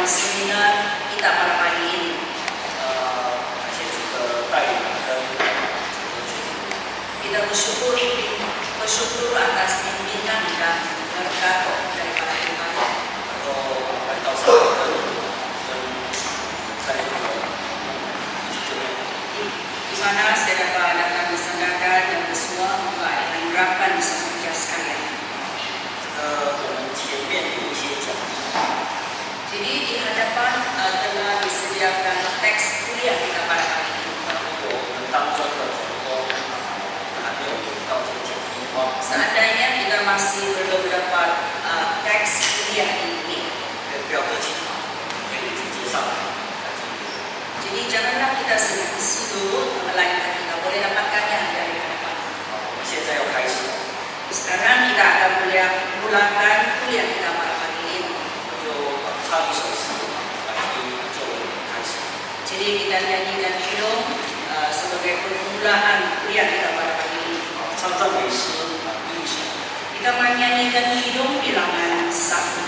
mengadakan seminar kita pada pagi ini. 感谢主的带领跟主的祝福。 Kita bersyukur atas pimpinan dan berkat daripada Tuhan. 然后来到上面跟在这个一起这边。 Di mana saya dapat datang bersandarkan dan bersuara Bapak yang harapkan bisa bekerja sekalian. 我们前面有一些讲义， Jadi di hadapan telah disediakan teks kuliah kita pada pagi ini. 我们当中的很多还没有到这个讲义的话， Seandainya kita masih belum dapat teks kuliah ini, 不要客气，可以直接上来来这里。 jadi janganlah kita isi dulu, melainkan kita boleh dapatkannya dari hadapan. 我们现在要开始， Sekarang kita akan mulakan kuliah kita pada pagi ini. 就唱一首诗来作为开始。 Jadi kita nyanyikan hidung sebagai permulaan kuliah kita pada pagi ini. 唱赞美诗第一首。 Kita menyanyikan hidung bilangan 1.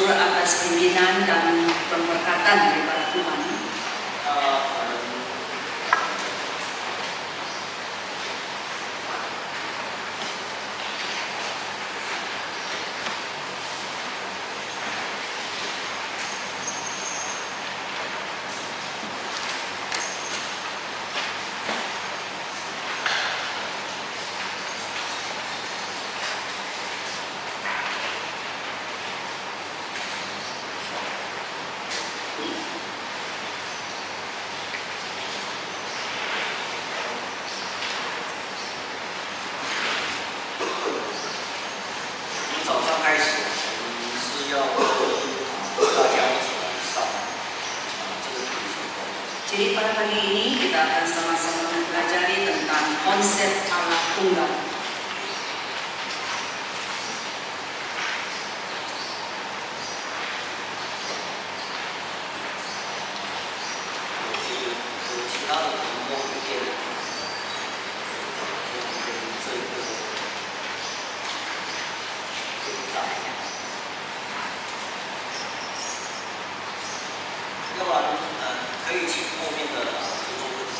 bersyukur atas pimpinan dan pemberkatan daripada Tuhan. 那我们从早上开始，我们是要跟大家一起来上这个读书会。 Jadi pada pagi ini kita akan sama-sama mempelajari tentang konsep Allah Tunggal. 有其他的题目可以这个要不然可以请后面的合作的组。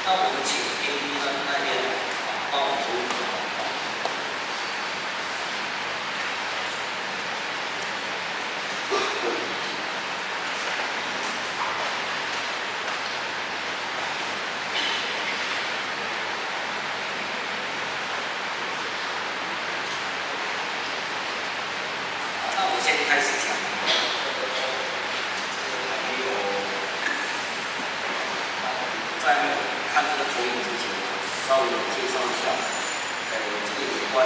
那我们请 A、B 那边帮我投影。那我先开始讲。 在没有看这个投影之前，稍微介绍一下，这个有关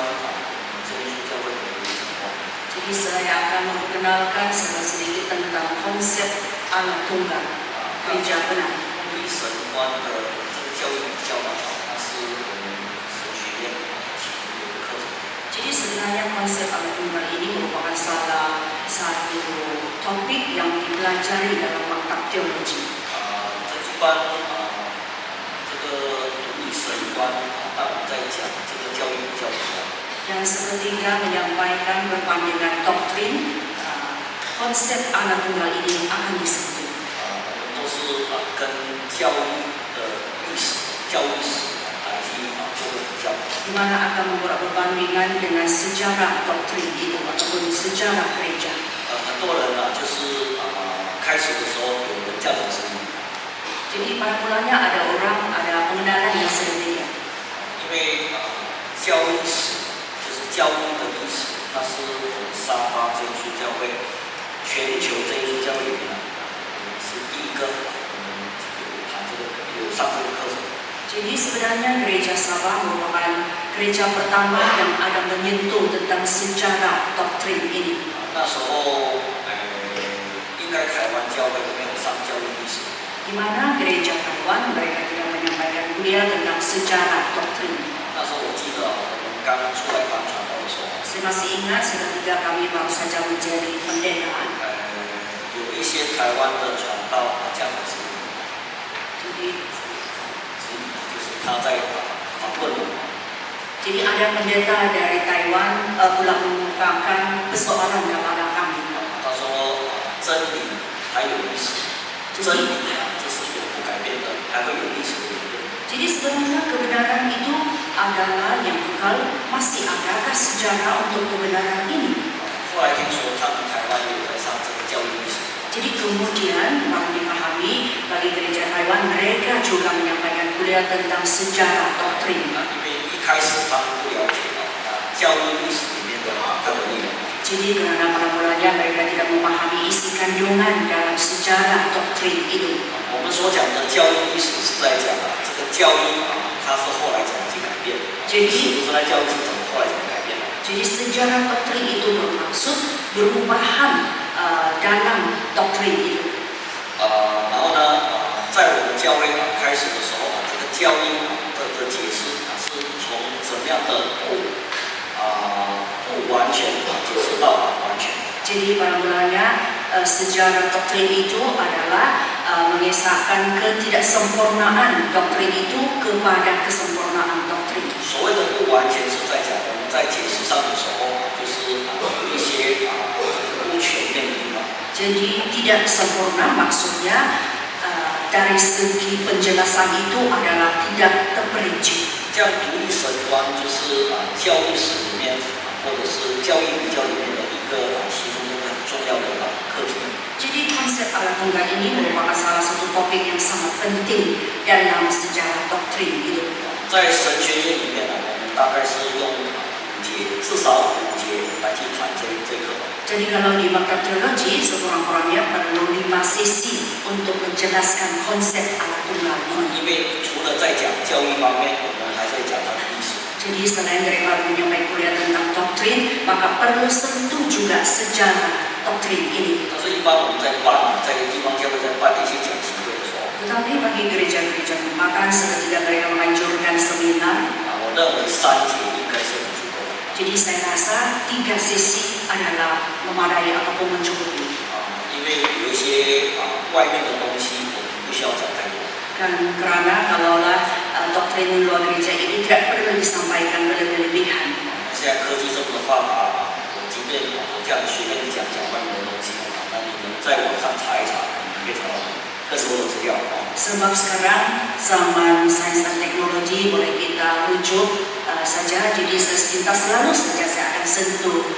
真耶稣教会的一个情况。 Jadi saya akan memperkenalkan sedikit tentang konsep Allah Tunggal, gereja benar. 对神观的这个教育教导，它是我们神学院其中的一个课程。 Jadi sebenarnya konsep Allah Tunggal ini merupakan salah satu topik yang dipelajari dalam maktab teologi. 这一般这个独立神观当我们在讲这个教育教导。 Yang ketiga menyampaikan perbandingan doktrin, konsep Allah Tunggal ini akan disebut. 都是跟教育的历史、教育史以及做个比较。 Di mana akan membuat perbandingan dengan sejarah doktrin itu ataupun sejarah gereja. 很多人就是开始的时候有人这样子质疑。 Jadi pada mulanya ada orang, ada pengenalan yang sedemikian. 因为教育史就是教育的历史，它是我们沙巴真耶稣教会全球真耶稣教会里面是第一个谈这个有上这个课程。 Jadi sebenarnya gereja Sabah merupakan gereja pertama yang ada menyentuh tentang sejarah doktrin ini. 那时候应该台湾教会没有上教育历史。 Di mana gereja Taiwan mereka tidak menyampaikan kuliah tentang sejarah doktrin. 那时候我记得我们刚出来当传道的时候， Saya masih ingat ketika kami baru saja menjadi pendeta. 有一些台湾的传道这样子，Jadi 就是他在访问我。 Jadi ada pendeta dari Taiwan pula mengungkapkan persoalan kepada kami. 他说真理还有历史，真理这是永不改变的，还会有历史的理论。Jadi sebenarnya kebenaran itu adalah yang kekal, masih adakah sejarah untuk kebenaran ini? 后来听说他们台湾也有在上这个教育历史。 Jadi kemudian baru dipahami bagi gereja Taiwan mereka juga menyampaikan kuliah tentang sejarah doktrin. 因为一开始他们不了解教育历史里面的它的内容。 Jadi karena pada mulanya mereka tidak memahami isi kandungan dalam sejarah doktrin itu. 我们所讲的教育历史是在讲这个教育它是后来怎么去改变，是不是在教育是怎么后来怎么改变的？ Jadi sejarah doktrin itu bermaksud perubahan dalam doktrin itu. 然后呢，在我们教会开始的时候这个教育的解释是从怎么样的不完全解释到完全。 Jadi pada mulanya sejarah doktrin itu adalah mengesahkan ketidaksempurnaan doktrin itu kepada kesempurnaan doktrin. 所谓的不完全是在讲我们在解释上的时候就是有一些不全面的地方。 Jadi tidak sempurna maksudnya dari segi penjelasan itu adalah tidak terperinci. 这样独立神观就是教育史里面或者是教育比较里面的一个其中一个很重要的课题。 Jadi konsep Allah Tunggal ini merupakan salah satu topik yang sangat penting dalam sejarah doktrin itu. 在神学院里面我们大概是用5节，至少5节来去谈这个。 Jadi kalau di maktab teologi sekurang-kurangnya perlu 5 sesi untuk menjelaskan konsep Allah Tunggal ini. 因为除了在讲教育方面，我们还在讲它的历史。 Jadi selain dari menyampaikan kuliah tentang doktrin, maka perlu sentuh juga sejarah doktrin ini. 但是，一般我们在地方教会在办一些讲习会的时候， Tetapi bagi gereja-gereja tempatan seketika mereka menganjurkan seminar, 我认为3节应该是很足够的。 jadi saya rasa 3 sesi adalah memadai ataupun mencukupi. 因为有一些外面的东西我们不需要讲太多。 Karena kalaulah doktrin luar gereja itu tidak perlu disampaikan berlebihan. 现在科技这么的发达，我即便这样随便讲外面的东西，那你们在网上查一查，可以查到更多的资料。 Sebab sekarang zaman sains dan teknologi boleh kita rujuk saja, jadi sepintas selalu saja saya akan sentuh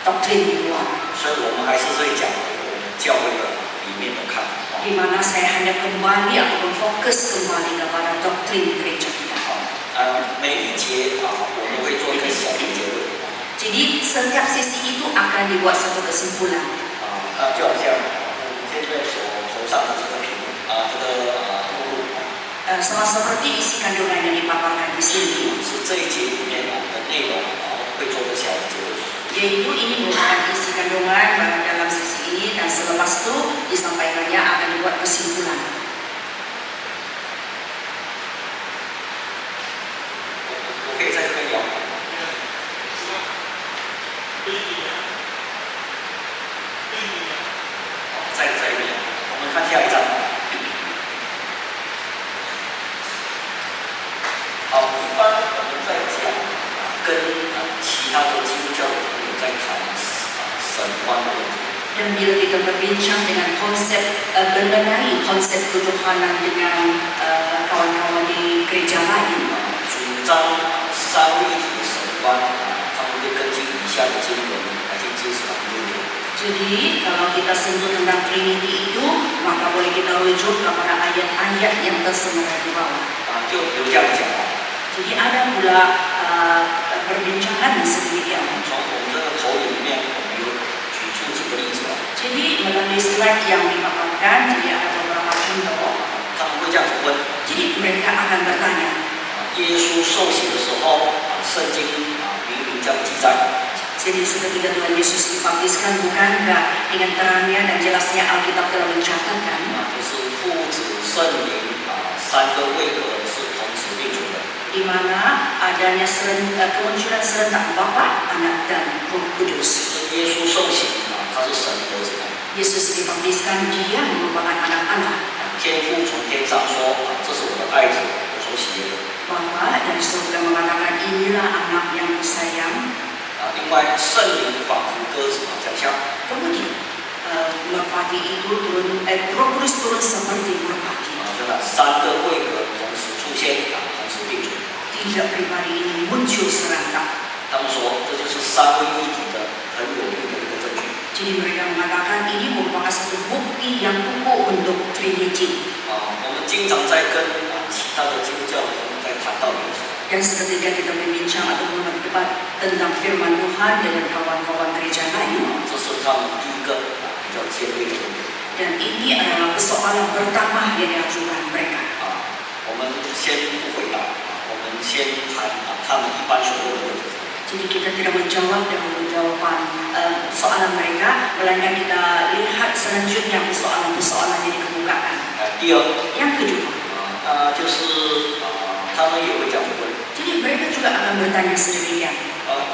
doktrin di luar. 所以我们还是会讲我们教会的里面的看法。 Di mana saya hanya kembali ataupun fokus kembali kepada doktrin gereja kita. 每一节我们会做一个小的结论。 Jadi setiap sesi itu akan dibuat satu kesimpulan. 就好像我们现在手头上的这个屏幕这个目录。 Sama seperti isi kandungan yang dipaparkan di sini. 是这一节里面的内容会做个小的结论。 Yaitu ini merupakan isi kandungan dalam sesi ini dan selepas itu disampaikannya akan dibuat kesimpulan. 我可以在这边聊。在这边，我们看下一章。好，一般我们在讲跟其他的基督教的朋友在谈神观的问题。 Dan bila kita berbincang dengan konsep mengenai konsep ketuhanan dengan kawan-kawan di gereja lain, 主张三位一体神观，他们会根据以下的经文来去支持他们的论点。 jadi kalau kita sentuh tentang Trinity itu, maka boleh kita rujuk kepada ayat-ayat yang tersemurat di bawah. 就比如这样讲。 Jadi ada pula perbincangan sedemikian. 从我们这个投影里面，我们有举出几个例子。 Jadi melalui slide yang dipaparkan, jadi ada beberapa contoh. 他们会这样子问： Jadi mereka akan bertanya, 耶稣受洗的时候，圣经明明这样记载。 jadi seketika Tuhan Yesus dibaptiskan, bukankah dengan terangnya dan jelasnya Alkitab telah mencatatkan 就是父子圣灵三个位格是同时并存的。 di mana adanya kemunculan serentak Bapa, Anak dan Roh Kudus. 耶稣受洗他是神的儿子。 Yesus dibaptiskan, dia merupakan anak Allah. 天父从天上说：“这是我的爱子，我所喜悦的。” Bapa dari surga mengatakan, inilah anak yang disayang. 另外，圣灵仿佛鸽子降下。 Kemudian merpati itu turun, Roh Kudus turun seperti merpati. 真的三个位格同时出现 tiga pribadi ini muncul serentak. 他们说这就是三位一体的很有力的一个证据。 Jadi mereka mengatakan ini merupakan satu bukti yang kukuh untuk Trinity. 我们经常在跟其他的基督教徒在谈道理的时候， Dan seketika kita berbincang atau berdebat tentang firman Tuhan dengan kawan-kawan gereja lain, 这是他们第一个比较尖锐的问题。 dan ini adalah persoalan pertama yang diajukan mereka. 我们先不回答，我们先谈他们一般所问的问题。 Jadi kita tidak menjawab dahulu jawaban soalan mereka, melainkan kita lihat selanjutnya persoalan-persoalan yang dikemukakan. 第二， Yang kedua, 就是他们也会这样问。 jadi mereka juga akan bertanya sedemikian.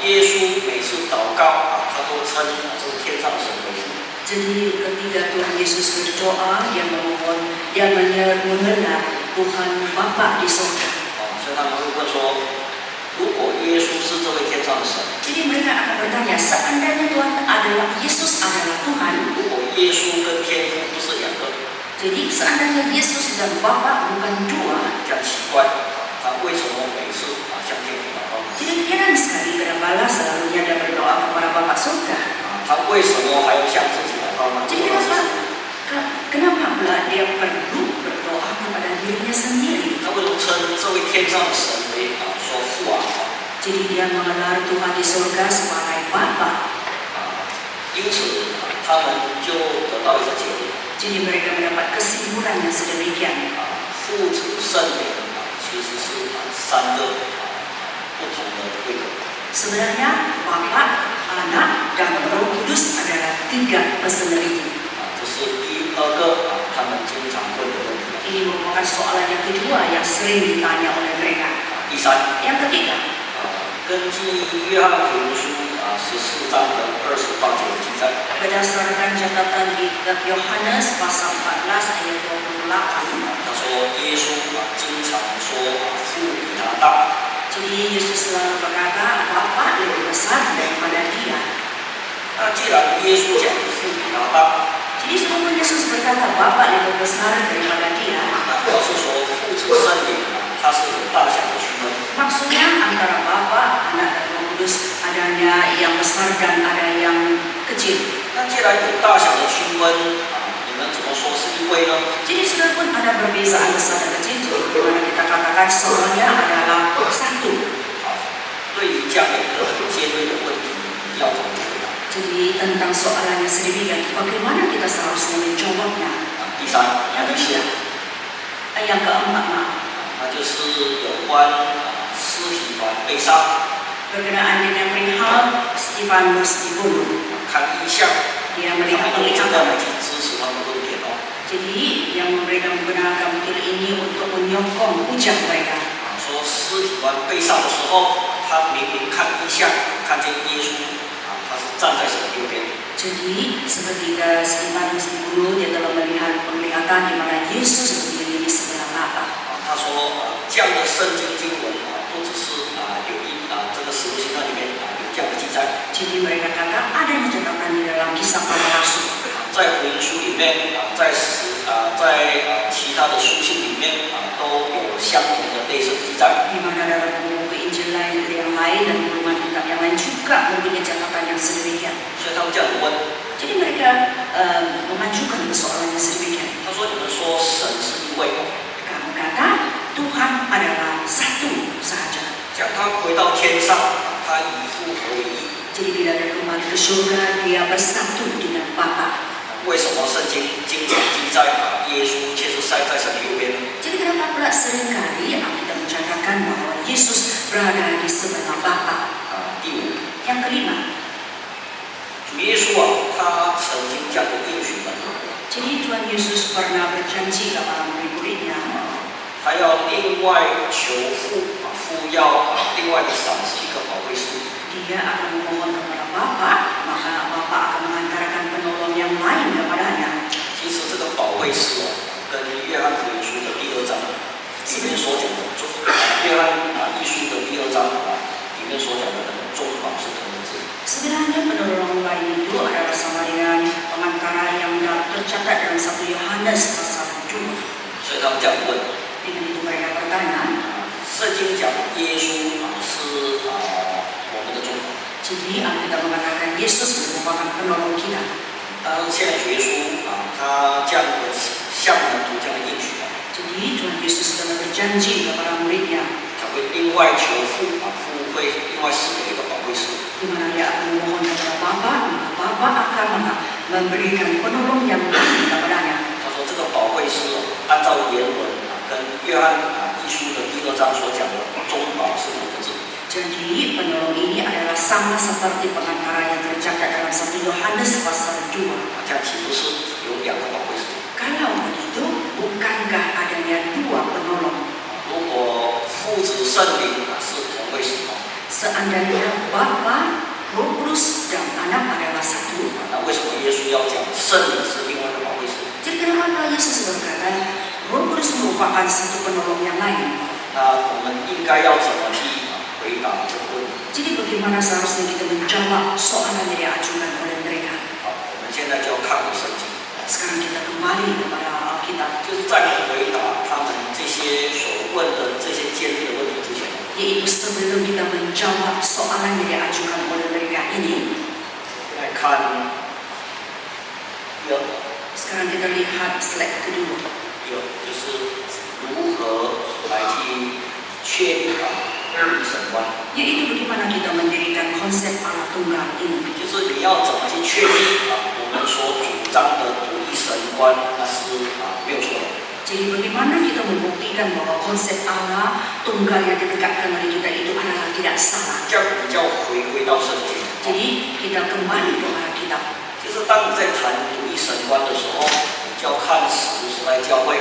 耶稣每次祷告他都称这个天上的神为父。 Jadi ketika Tuhan Yesus berdoa, dia memohon, dia mengelar Tuhan Bapa di surga. 所以他们会问说，如果耶稣是这位天上的神， Jadi mereka akan bertanya, seandainya Tuhan adalah Yesus adalah Tuhan, 如果耶稣跟天父不是两个， jadi seandainya Yesus dan Bapa bukan dua, 这样奇怪，他为什么每次向天父祷告？ jadi heran sekali kenapa selalunya dia berdoa kepada Bapa surga. 他为什么还要向自己祷告呢？ Jadi kenapa pula dia perlu berdoa kepada dirinya sendiri? 他为什么称这位天上的神为说父啊？ Jadi dia mengelar Tuhan di surga sebagai Bapa. 因此他们就得到一个结论： Jadi mereka mendapat kesimpulan yang sedemikian. 父子圣灵其实是三个不同的位格。 Sebenarnya Bapa, Anak, dan Roh Kudus adalah tiga personality. 这是第二个他们经常问的问题。 Ini merupakan soalan yang kedua yang sering ditanya oleh mereka. 第三， Yang ketiga, 根据约翰福音书14章的28节的记载， berdasarkan catatan di kitab Yohanes pasal 14 ayat 28, 他说耶稣经常说父比他大。 jadi Yesus selalu berkata Bapa lebih besar daripada dia. 那既然耶稣讲父比他大， Jadi sungguh Yesus berkata Bapa lebih besar daripada dia. 那表示说父子圣灵它是有大小的区分。 Maksudnya antara Bapa, Anak, dan Roh Kudus adanya yang besar dan ada yang kecil. 那既然有大小的区分你们怎么说是一位呢？ Jadi meskipun ada perbezaan besar dan kecil, di mana kita katakan semuanya adalah satu. 对于这样一个很尖锐的问题，你要怎么回答？ Jadi tentang soalan yang sedemikian, bagaimana kita seharusnya menjawabnya? 第三， Yang ketiga, yang keempat, 那就是有关尸体团被杀， berkenaan dengan perihal Stefanus dibunuh. 看异象， Dia 他 melihat 们用这个 penglihatan. 来去支持他们的论点哦。 Jadi yang mereka menggunakan bukti ini untuk menyokong ujar mereka. 说尸体团被杀的时候，他明明看异象，看见耶稣他是站在神的右边。 Jadi seketika Stefanus dibunuh, dia telah melihat penglihatan di mana Yesus berdiri di sebelah Bapa. 他说这样的圣经经文不只是有这个使徒行传里面有这样的记载。 Jadi mereka kata ada yang dicatatkan di dalam kisah para rasul. 在福音书里面在其他的书信里面都有相同的类似记载。 Di mana dalam buku Injil lain yang lain dan gulungan kitab yang lain juga mempunyai catatan yang sedemikian. 所以他们这样问， Jadi mereka mengajukan persoalan yang sedemikian. 他说：“你们说神是一位， Kamu kata Tuhan adalah satu sahaja. 讲他回到天上，他以父合为一。 Jadi bila dia kembali ke surga, dia bersatu dengan Bapa. 为什么圣经经常记载耶稣却是在神的右边？ Jadi kenapa pula seringkali Alkitab mencatatkan bahwa Yesus berada di sebelah Bapa? 第五， Yang kelima, 主耶稣他曾经这样的应许门徒， jadi Tuhan Yesus pernah berjanji kepada murid-muridnya, 他要另外求父，父要另外的赏赐一个保惠师。 dia akan memohon kepada Bapa, maka Bapa akan mengantarkan penolong yang lain kepadanya. 其实这个保惠师跟约翰福音书的第2章里面所讲的约翰一书的第2章里面所讲的那个中保是同一字。 Sebenarnya penolong lain itu adalah sama dengan pengantara yang tercatat dalam 1 Yohanes pasal 7. 所以他们这样问： Dengan itu mereka bertanya, 圣经经讲耶稣是我们的中保。 Jadi Alkitab mengatakan Yesus merupakan penolong kita. 当然，现在主耶稣他这样的向门徒这样的应许， Jadi Tuhan Yesus telah berjanji kepada muridnya 他会另外求父，父会另外赐给一个宝贵师。 di mana dia akan memohon kepada Bapa, maka Bapa akan memberikan penolong yang lain kepadanya. 他说这个宝贵师按照原文跟约翰一书的第2章所讲的中保是2个字。 Jadi penolong ini adalah sama seperti perantara yang tercatat dalam 1 Yohanes pasal 2. 这样岂不是有2个宝贵师？ Kalau begitu, bukankah adanya 2 penolong? 如果父子圣灵是同位神， Seandainya Bapa, Roh Kudus dan Anak adalah satu, 那为什么耶稣要讲圣灵是另外一个宝贵师？ jadi kenapa Yesus berkata Roh Kudus merupakan satu penolong yang lain? 那我们应该要怎么去回答这个问题？ Jadi bagaimana seharusnya kita menjawab soalan yang diajukan oleh mereka? 好，我们现在就要看回圣经， Sekarang kita kembali kepada Alkitab, 就是在回答他们这些所问的这些尖锐的问题之前， yaitu sebelum kita menjawab soalan yang diajukan oleh mereka ini. 来看有 Sekarang kita lihat slide kedua, 就是如何来去确立神观， yaitu bagaimana kita mendirikan konsep Allah Tunggal ini. 就是你要怎么去确立我们所主张的独一神观，那是没有错的。 Jadi bagaimana kita membuktikan bahwa konsep Allah Tunggal yang ditegakkan oleh kita itu adalah tidak salah. 这样比较回归到圣经， Jadi kita kembali kepada Alkitab. 就是当你在谈独一神观的时候，你就要看使徒时代教会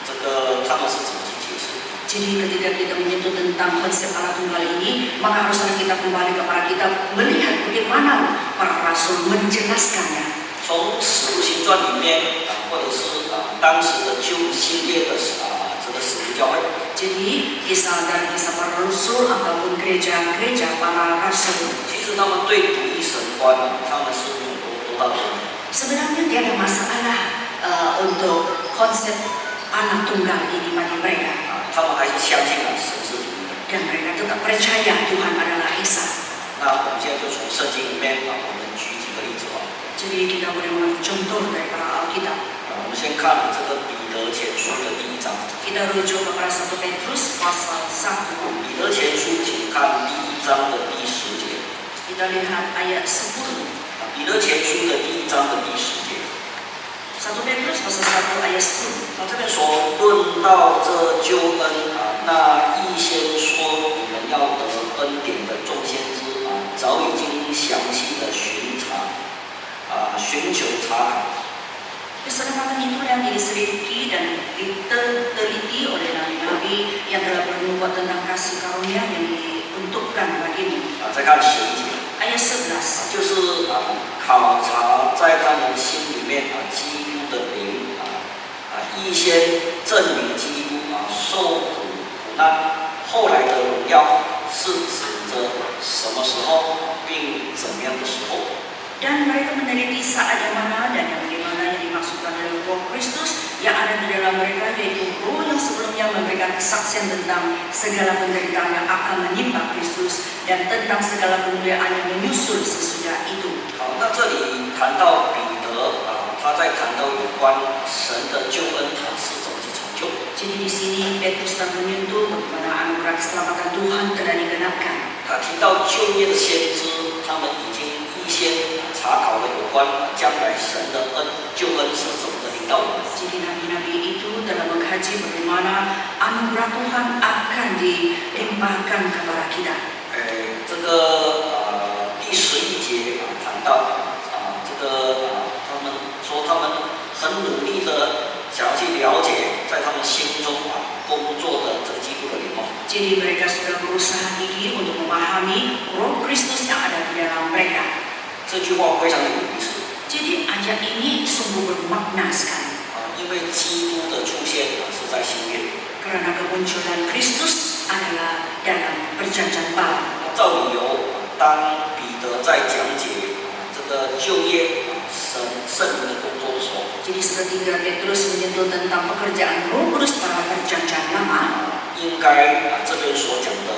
这个他们是怎么去解释。 Jadi ketika kita menyentuh tentang konsep Allah Tunggal ini, maka haruslah kita kembali kepada kita melihat bagaimana para rasul menjelaskannya. 从《使徒行传》里面或者是当时的旧新约的这个使徒教会， Jadi kisah dari kisah para rasul ataupun gereja-gereja para rasul, 其实他们对独一神观他们是有多大的问题？ sebenarnya tidak ada masalah untuk konsep Allah Tunggal ini bagi mereka. 他们还是相信神是独一的。 Dan mereka tetap percaya Tuhan adalah Esa. 那我们现在就从圣经里面我们举几个例子吧。 Jadi kita boleh mengambil contoh dari para Alkitab. 我们先看这个彼得前书的第1章。 Kita rujuk kepada 1 Petrus pasal 1. 彼得前书，请看第1章的第10节。 Kita lihat ayat 10. 彼得前书的第1章的第10节。 1 Petrus pasal 1 ayat 10. 这边说，论到这救恩那预先说你们要得恩典的众先知早已经详细的寻求查考。 Keselamatan itu yang diselidiki dan diteliti oleh nabi-nabi yang telah bernubuat tentang kasih karunia yang diuntukkan bagimu. 再看11节， Ayat 11. 就是考察在他们心里面基督的灵预先证明基督受苦难后来的荣耀是指着什么时候并怎么样的时候。 Dan mereka meneliti saat yang mana dan yang bagaimana yang dimaksudkan oleh Roh Kristus yang ada di dalam mereka, yaitu Roh yang sebelumnya memberikan kesaksian tentang segala penderitaan yang akan menimpa Kristus dan tentang segala kemuliaan yang menyusul sesudah itu. 好，那这里谈到彼得他在谈到有关神的救恩是怎么去成就。 Jadi di sini Petrus telah menyentuh bagaimana anugerah keselamatan Tuhan telah digenapkan. 他提到旧约的先知，他们已经预先查考了有关将来神的救恩是怎么的领到我们。 Jadi nabi-nabi itu telah mengkaji bagaimana anugerah Tuhan akan dilimpahkan kepada kita. 这个第11节谈到这个他们说他们很努力的想要去了解在他们心中工作的这个基督的灵。 Jadi mereka sudah berusaha gigih untuk memahami Roh Kristus yang ada di dalam mereka. 这句话非常有意思。 Jadi ayat ini sungguh bermakna sekali. 因为基督的出现是在新约。 Karena kemunculan Kristus adalah dalam perjanjian baru. 照理由，当彼得在讲解这个旧约圣灵的工作的时候， Jadi seketika Petrus menyentuh tentang pekerjaan Roh Kudus pada perjanjian lama. 因应该这边所讲的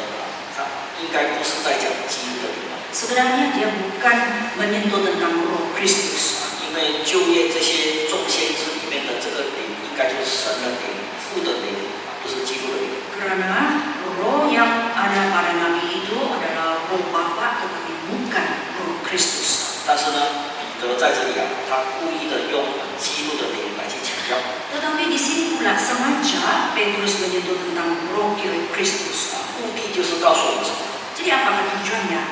他应该不是在讲基督的灵。 Sebenarnya dia bukan menyentuh tentang roh Kristus. 因为旧约这些众先知里面的这个灵，应该就是神的灵、父的灵，不是基督的灵。 Karena roh yang ada pada Nabi itu adalah roh Bapa tetapi bukan roh Kristus. 但是呢，彼得在这里他故意的用基督的灵来去强调。 Tetapi di sini pula sengaja Petrus menyentuh tentang roh Kristus. 目的就是告诉我们什么？ Jadi apakah tujuannya?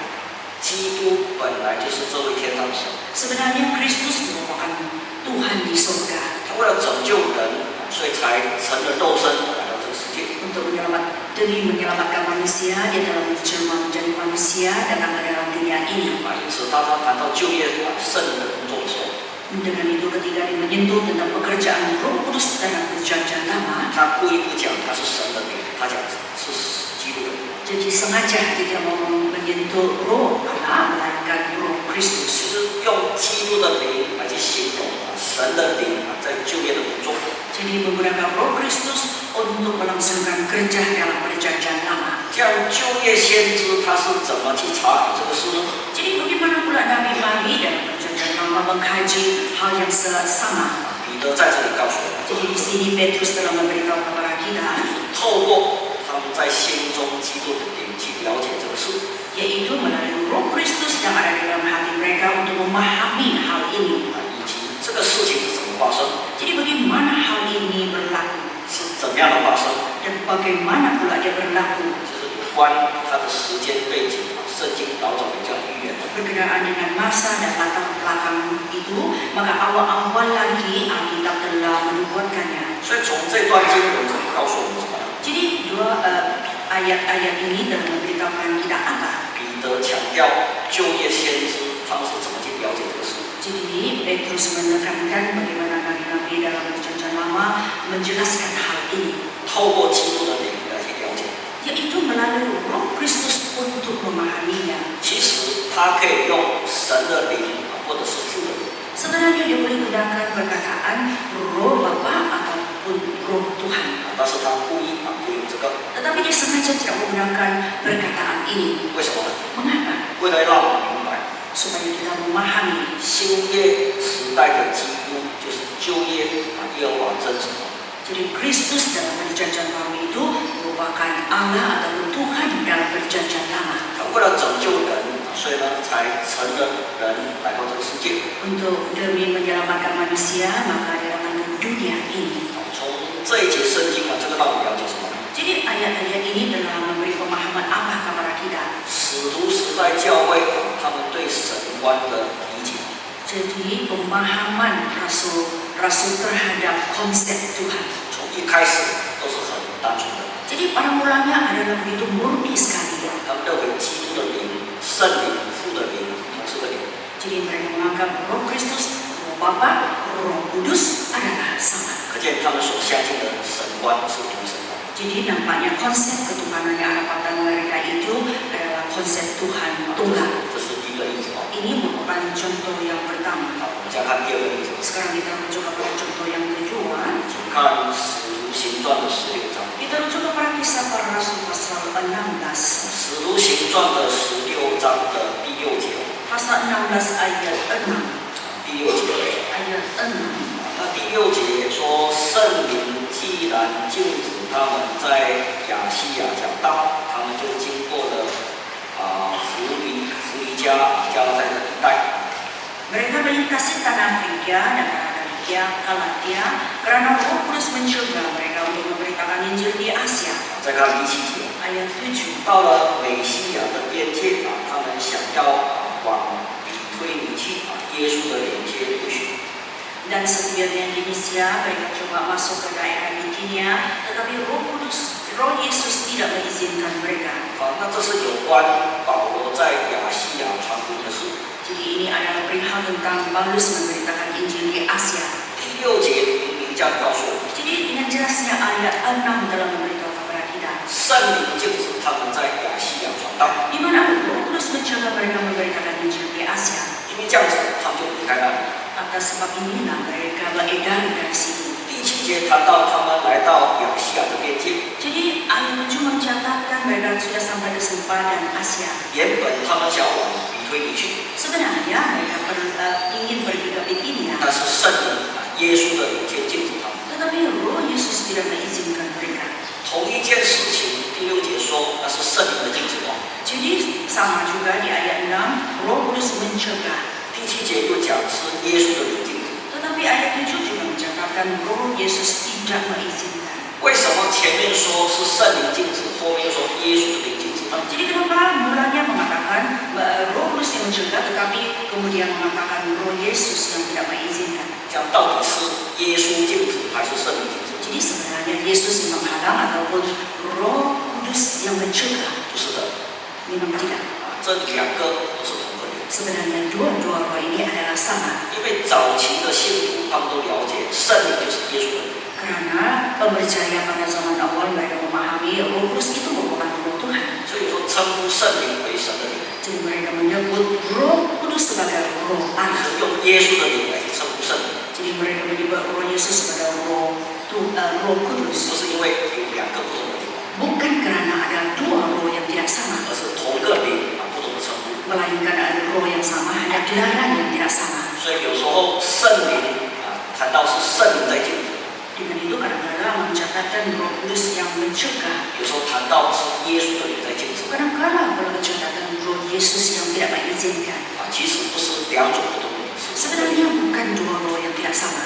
基督本来就是这位天上的神， Sebenarnya Kristus merupakan Tuhan di surga. 他为了拯救人，所以才成了肉身来到这个世界。 Untuk demi menyelamatkan manusia, dia telah menjelma menjadi manusia datang ke dalam dunia ini. 因此，当他谈到旧约圣灵的工作的时候， Dengan itu ketika dia menyentuh tentang pekerjaan Roh Kudus dalam perjanjian lama, 他故意不讲他是神的灵，他讲是基督的灵。 jadi sengaja tidak mau menyentuh roh Allah, melainkan roh 就 Kristus. 是用基督的灵来去形容神的灵在旧约的工作。 Jadi menggunakan roh Kristus untuk melangsungkan kerja dalam perjanjian lama. 这样旧约先知他是怎么去查考这个事呢？ Jadi bagaimana pula Nabi dalam perjanjian lama mengkaji hal yang sama? 彼得在这里告诉我们， Jadi di sini Petrus telah memberitahu kepada kita, 透过他们在心中基督的灵去了解这个事， yaitu melalui roh Kristus yang ada di dalam hati mereka untuk memahami hal ini. 以及这个事情是怎么发生， Jadi bagaimana hal ini berlaku 是怎么样的发生， dan bagaimana pula dia berlaku 就是有关它的时间背景，圣经老早就讲预言的。 berkenaan dengan masa dan latar belakang itu, maka awal-awal lagi Alkitab telah menubuatkannya. 所以从这段经文告诉我们什么呢？ Jadi dua ayat-ayat ini telah memberitahukan kita apa? 彼得强调旧约先知他们是怎么去了解这个事。 Jadi Petrus menekankan bagaimana nabi-nabi dalam perjanjian lama menjelaskan hal ini, 透过基督的灵来去了解。 yaitu melalui roh Kristus untuk memahaminya. 其实他可以用神的灵或者是父的灵， Sebenarnya dia boleh gunakan perkataan roh Bapa ataupun roh Tuhan. 但是他故意不用这个， Tetapi dia sengaja tidak menggunakan perkataan ini. 为什么呢？ Mengapa? 为了让我们明白， Supaya kita memahami 新约时代的基督就是旧约耶和华真神。 jadi Kristus dalam perjanjian lama itu merupakan Allah ataupun Tuhan dalam perjanjian lama. 他为了拯救人，所以呢才成了人来到这个世界。 Untuk demi menyelamatkan manusia, maka dia datang ke dunia ini. 从这一节圣经这个让我们了解什么？ Jadi ayat-ayat ini telah memberi pemahaman apa kepada kita. 使徒时代教会他们对神观的理解， Jadi pemahaman rasul terhadap konsep Tuhan. 从一开始都是很单纯的。 Jadi pada mulanya adalah begitu murni sekali. 他们认为基督的灵、圣灵、父的灵同是个灵。 Jadi mereka menganggap roh Kristus, roh Bapa, roh Kudus adalah sama. 可见他们所相信的神观是同神观。 Jadi nampaknya konsep ketuhanan yang ada pada mereka itu adalah konsep Tuhan tunggal. 这是第一个例子。 Ini merupakan contoh yang pertama. 好，我们再看第二个例子， Sekarang kita merujuk pada contoh yang kedua. 请看《使徒行传》的16章， Kita rujuk kepada kisah para rasul pasal 16. 《使徒行传》的16章的第6节， Pasal 16 ayat 6. 第6节。 Ayat 6. 那第6节说，圣灵既然禁止他们在亚细亚讲道，他们就经过了弗尼加拉太的一带。 Mereka melintasi tanah Frigia dan tanah Galatia, karena Roh Kudus mencegah mereka untuk memberitakan Injil di Asia. 再看第7节， Ayat 7. 到了美西亚的边界他们想要往比推尼去耶稣的连接不许。 Dan sebelumnya di Misia, mereka coba masuk ke daerah Bitinia, tetapi Roh Yesus tidak mengizinkan mereka. 好，那这是有关保罗在亚细亚传福音的事。 Jadi ini adalah perihal tentang Paulus memberitakan Injil di Asia. 第6节明明这样告诉我们， Jadi dengan jelasnya ayat 6 telah memberitahu kepada kita, 圣灵禁止他们在亚细亚传道， di mana Roh Kudus mencegah mereka memberitakan Injil di Asia. 因为这样子他们就离开那里。 Atas sebab inilah mereka beredar dari situ. 第7节谈到他们来到亚细亚的边界， Jadi ayat 7 Eropa dan Asia. 原本他们想往比推尼去， Sebenarnya mereka ingin pergi ke Bitinia, 但是圣灵耶稣的灵却禁止他们。 tetapi Roh Yesus tidak mengizinkan mereka. 同一件事情，第6节说那是圣灵的禁止哦。 Jadi sama juga di ayat 6, Roh Kudus mencegah. 第7节又讲是耶稣的灵禁止。 Tetapi ayat 7 juga mencatatkan Roh Yesus tidak mengizinkan. 为什么前面说是圣灵禁止，后面又说耶稣的灵禁止呢？ Jadi kenapa mulanya mengatakan Roh Kudus yang mencegah, tetapi kemudian mengatakan Roh Yesus yang tidak mengizinkan? 讲到底是耶稣禁止还是圣灵禁止？ Jadi sebenarnya Yesus yang menghalang ataupun Roh Kudus yang mencegah? 不是的， Memang tidak. 这两个都是同个灵。 Sebenarnya dua-dua roh ini adalah sama. 因为早期的信徒他们都了解圣灵就是耶稣的灵， Karena pempercaya pada zaman awal mereka memahami Roh Kudus itu merupakan Roh Tuhan. 所以说称呼圣灵为神的灵， Jadi mereka menyebut Roh Kudus sebagai Roh Allah. 是用耶稣的灵来称呼圣灵， Jadi mereka menyebut Roh Yesus sebagai Roh Kudus. 不是因为有两个不同的灵， Bukan karena ada dua roh yang tidak sama, 而是同个灵不同的称呼。 melainkan ada roh yang sama, ada gelaran yang tidak sama. 所以有时候圣灵谈到是圣灵在禁止， Dengan itu kadang-kadang mencatatkan Roh Kudus yang mencegah. 有时候谈到是耶稣的灵在禁止。 Kadang-kadang kalau mencatatkan Roh Yesus yang tidak mengizinkan. 其实不是两种不同的灵，是 Sebenarnya bukan dua roh yang tidak sama.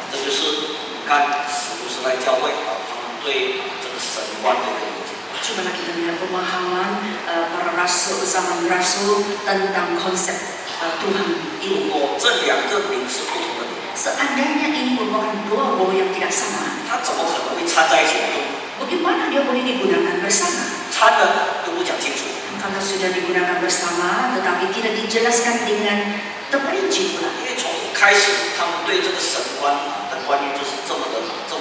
这就是我们看使徒时代教会他们对这个神观的一个理解。 Cobalah kita lihat pemahaman para rasul, zaman rasul tentang konsep Tuhan 如 ini. 果这两个灵是不同的灵， Seandainya ini merupakan dua roh yang tidak sama, 它怎么可能会掺在一起来用？ bagaimana dia boleh digunakan bersama? 掺了又不讲清楚， Kalau sudah digunakan bersama, tetapi tidak dijelaskan dengan terperinci pula. 因为从一开始他们对这个神观的观念就是这么的理解。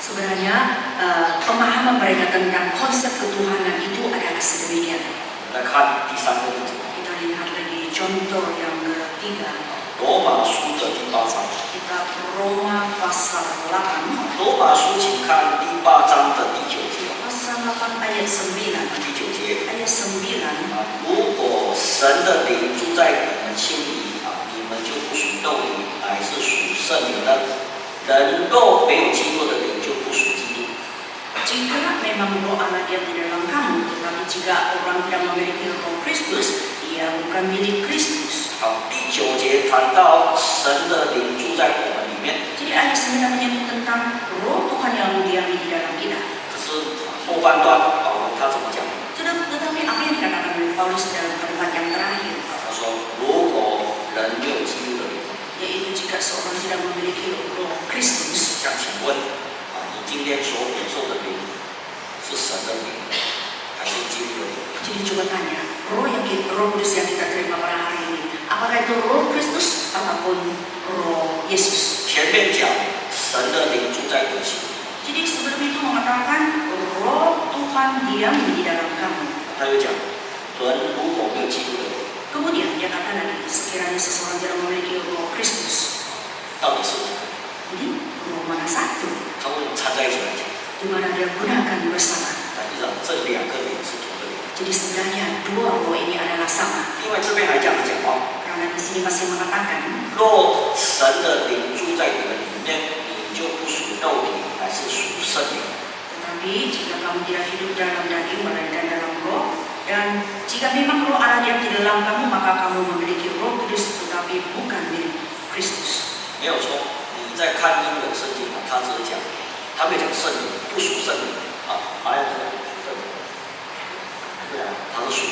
Sebenarnya pemahaman mereka tentang konsep ketuhanan itu adalah sedemikian. 来看第3个例子， Kita lihat lagi contoh yang ketiga. 罗马书的第8章。 Kita Roma pasal 8. 罗马书，请看第8章的第9节。 Pasal 8 ayat 9. 第9节。 Ayat 9. 如果神的灵住在你们心里你们就不属肉体，乃是属圣灵的。人若没有基督的灵，就不属基督。 Jika memang roh Allah diam di dalam kamu, tetapi jika orang tidak memiliki roh Kristus, ia bukan milik Kristus. 好，第9节谈到神的灵住在我们里面， Jadi ayat 9 menyebut tentang roh Tuhan yang diami di dalam kita. 可是后半段保罗他怎么讲？ Tetapi apa yang dikatakan oleh Paulus dalam kalimat yang terakhir, 他说，如果人没有基督的灵， yaitu jika seorang tidak memiliki roh Kristus, 想请问你今天所领受的灵是神的灵，还是基督的灵？ jadi coba tanya, roh kudus yang kita terima pada hari ini, apakah itu roh Kristus ataupun roh Yesus? 前面讲神的灵住在你心里， Jadi sebelum itu mengatakan roh Tuhan diam di dalam kamu. 他又讲人如果没有基督的灵， Kemudian dia kata lagi, sekiranya seseorang tidak memiliki roh Kristus, 到底是哪个？ jadi roh mana satu? 他会掺在一起来讲， Di mana dia gunakan bersama. 但实际上这两个灵是同个灵， Jadi sebenarnya dua roh ini adalah sama. 因为这边还这样讲哦， Karena di sini masih mengatakan, 若神的灵住在你们里面，你就不属肉体，乃是属圣灵。 tetapi jika kamu tidak hidup dalam daging melainkan dalam roh, dan jika memang roh Allah diam di dalam kamu, maka kamu memiliki roh kudus, tetapi bukan milik Kristus. 没有错，你在看英文圣经他只是讲，他没有讲圣灵，不属圣灵马来人属圣灵，对啊，他是属。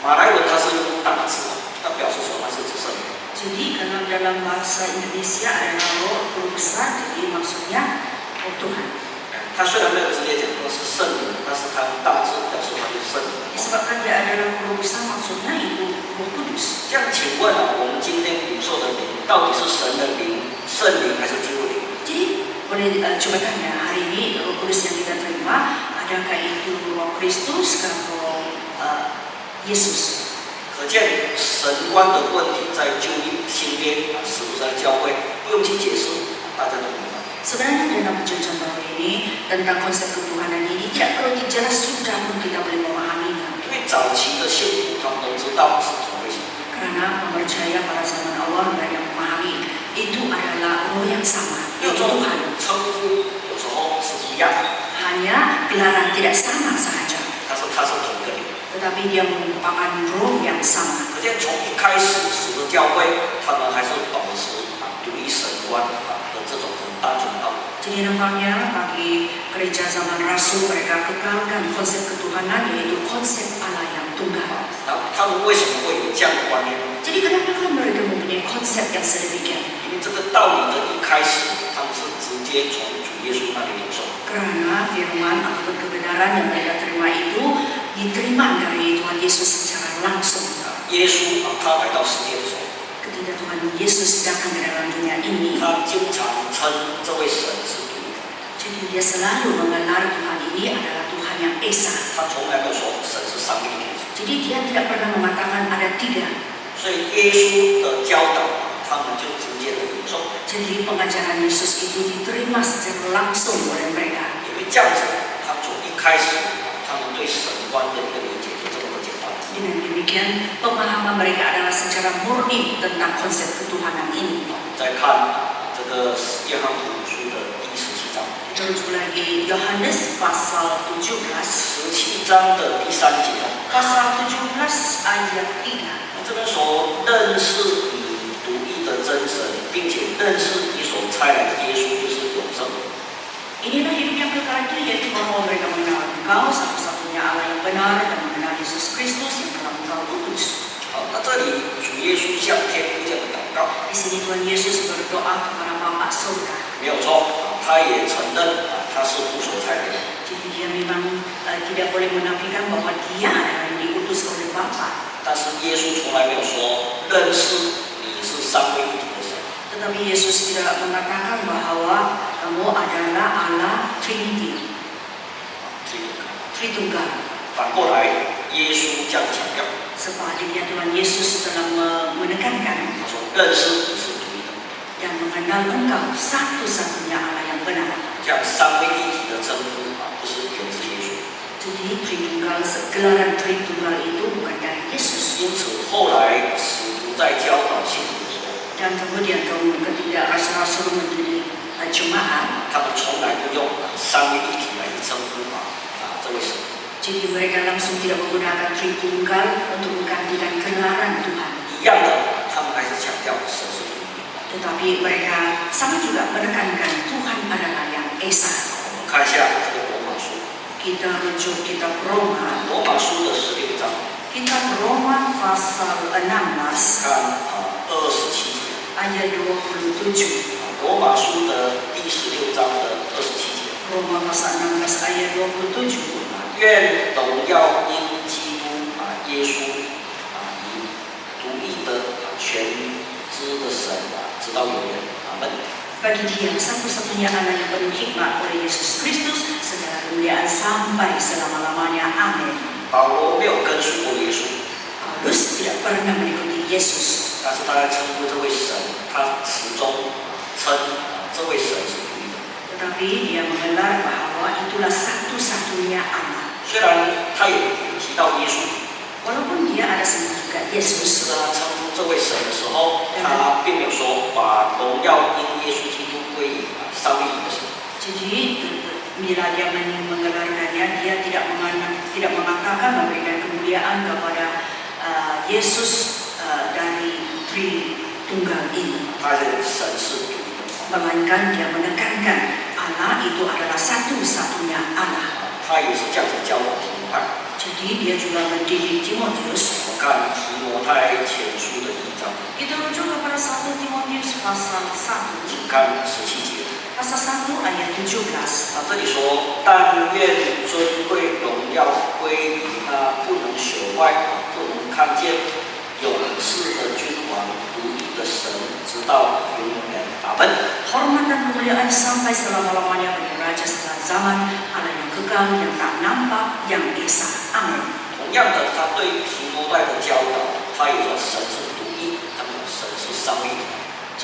马来文它是用大字，它表示说它是指圣灵。 Jadi karena dalam bahasa Indonesia adalah roh besar, jadi maksudnya roh Tuhan. 它虽然没有直接讲说是圣灵，但是它用大字表示它就是圣灵。 Disebabkan dia adalah roh besar, maksudnya itu roh kudus. 这样，请问我们今天领受的灵到底是神的灵、圣灵还是基督灵？ Jadi boleh coba tanya hari ini roh kudus yang kita terima, adakah itu roh Kristus atau Yesus? 可见神观的问题在旧约新约是不是在教会不用去解释，大家都明白。 Sebenarnya dalam perjanjian baru ini tentang konsep ketuhanan ini tidak perlu dijelas sudah pun kita boleh memahaminya. 因为早期的信徒他们都知道是怎么回事， Karena mempercaya pada zaman awal mereka memahami itu adalah roh yang sama, 有 yaitu 时候 Tuhan. 称呼有时候是一样， Hanya gelaran tidak sama saja, 他是同一个灵。 tetapi dia merupakan roh yang sama. 可见从一开始，使徒教会他们还是保持独一神观的这种很单纯的道理。 Jadi nampaknya bagi gereja zaman Rasul mereka kekalkan konsep ketuhanan yaitu konsep Allah yang tunggal. 那他们为什么会有这样的观念呢？ Jadi kenapa mereka mempunyai konsep yang sedemikian? 因为这个道理的一开始，他们是直接从主耶稣那里领受。 Karena firman ataupun kebenaran yang mereka terima itu diterima dari Tuhan Yesus secara langsung. 耶稣他来到世界的时候， Ketika Tuhan Yesus datang ke dalam dunia ini, 他经常称这位神是独一的， jadi dia selalu mengelar Tuhan ini adalah Tuhan yang esa. 他从来没有说神是三位一体。 Jadi dia tidak pernah mengatakan ada tiga. 所以耶稣的教导，他们就直接的领受。 Jadi pengajaran Yesus itu diterima secara langsung oleh mereka. 因为这样子，他从一开始，他们对神观的一个理解就这么简单。 Dengan demikian, pemahaman mereka adalah secara murni tentang konsep ketuhanan ini. 再看这个约翰福音书的第17章Terujuk lagi Yohanes pasal 17. ，17章的第3节， Pasal 17 ayat 3. 这边说认识你独一的真神，并且认识你所差来的耶稣就是永生。 Inilah hidup yang kekal itu, yaitu bahwa mereka mengenal Engkau satu-satunya Allah yang benar dan mengenal Yesus Kristus yang telah Engkau utus. 好，那这里主耶稣向天父这样的祷告， Di sini Tuhan Yesus berdoa kepada Bapa Surga. 没有错，他也承认他是父所差来的。 Jadi dia memang tidak boleh menafikan bahwa dia adalah yang diutus oleh Bapa. 但是耶稣从来没有说认识你是三位一体的神。 Tetapi Yesus tidak mengatakan bahwa kamu adalah Allah Trinity, Tritunggal. 反过来，耶稣这样强调， Sebaliknya Tuhan Yesus telah menekankan 他说认识你是独一的， dan mengenal Engkau satu-satunya Allah yang benar. 这样三位一体的称呼不是源自耶稣。 Jadi Tritunggal, gelaran Tritunggal itu bukan dari Yesus. 因此后来使徒在教导信徒的时候， Dan kemudian ketika rasul-rasul menjadi jemaat, 他们从来不用三位一体来称呼这位神。 jadi mereka langsung tidak menggunakan Tritunggal untuk menggantikan gelaran Tuhan. 一样的，他们还是强调神是独一。 Tetapi mereka sama juga menekankan Tuhan adalah yang esa. 我们看一下这个罗马书， Kita rujuk kitab Roma, 罗马书的16章， kitab Roma pasal 16看27节。 ayat 27. 罗马书的第16章的27节， Roma pasal 16 ayat 27. 愿荣耀因基督耶稣以独一的全知的神直到永远。阿门。 Bagi dia satu-satunya Allah yang penuh hikmat oleh Yesus Kristus, segala kemuliaan sampai selama-lamanya. Amin. 保罗没有跟随过耶稣， Paulus tidak pernah mengikuti Yesus, 但是他在称呼这位神，他始终称这位神是独一的。 tetapi dia mengelar bahwa itulah satu-satunya Allah. 虽然他也提到耶稣， Walaupun dia ada sebut juga 可 Yesus, 是他称呼这位神的时候，他并没有说把荣耀因耶稣基督归于三位一的神。 jadi bila dia mengelarkannya, dia tidak mengatakan memberikan kemuliaan kepada Yesus dari Tritunggal ini, 他的神是独一的， melainkan dia menekankan Allah itu adalah satu-satunya Allah. 他也是这样子教导提摩太。 Jadi dia juga mendidik Timotius. 我看提摩太前书的1章， Kita rujuk kepada 1 Timotius pasal 1, 请看17节。 pasal 1 ayat 17. 这里说，但愿尊贵荣耀归于那不能朽坏、不能看见、永世的君王、独一的神，直到永远。阿门。 Hormat dan kemuliaan sampai selama-lamanya bagi Raja segala zaman, Allah yang kekal, yang tak nampak, yang esa. Amin. 同样的，他对提摩太的教导，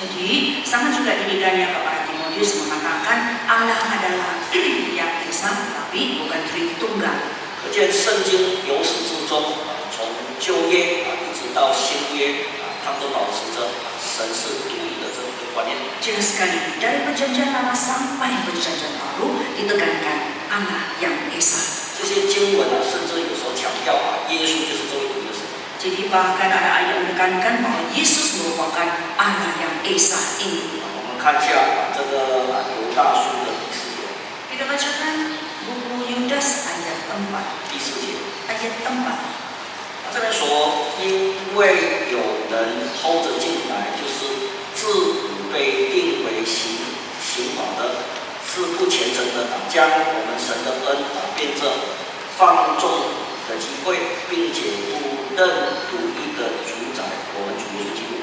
Jadi sama juga didikannya kepada Timotius mengatakan Allah adalah yang Esa, tapi bukan Tritunggal. 可见圣经由始至终从旧约一直到新约他们都保持着神是独一的这个观念。 Jelas sekali dari perjanjian lama sampai perjanjian baru ditekankan Allah yang Esa. 这些经文甚至有时候强调耶稣就是这位独一的神。 Jadi bahkan ada ayat yang menekankan bahwa Yesus merupakan Allah yang Esa ini. 我们看一下这个犹大书的第4节。 Kita bacakan buku Yudas ayat 4. 第4节， Ayat 4. 这边说，因为有人偷着进来，就是自古被定为刑法的，是不虔诚的，将我们神的恩变这放纵的机会，并且不认独一的主宰，我们主耶稣基督。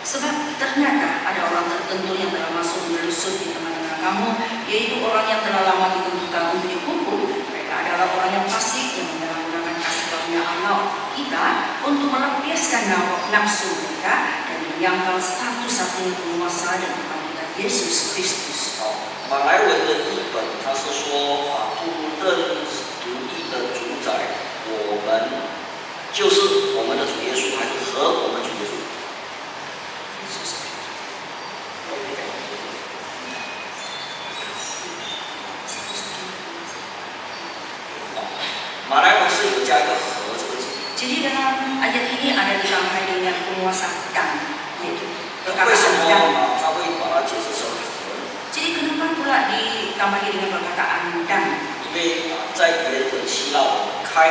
Sebab ternyata ada orang tertentu yang telah masuk menyusup di tengah-tengah kamu, yaitu orang yang telah lama ditentukan untuk dihukum. Mereka adalah orang yang fasik yang menyalahgunakan kasih karunia Allah kita untuk melampiaskan nafsu mereka dan menyangkal satu-satunya penguasa dan Tuhan kita Yesus Kristus. 马来文的译本，他是说不认独一的主宰，我们就是我们的主耶稣，还是和我们主耶稣？ 马来文是有加一个和这个字。 Jadi dalam ayat ini ada ditambah dengan penguasa dan, yaitu 为什 perkataan 么 dan. 他会把它解释成和？ Jadi kenapa pula ditambahi dengan perkataan dan? 因为在原文希腊文开，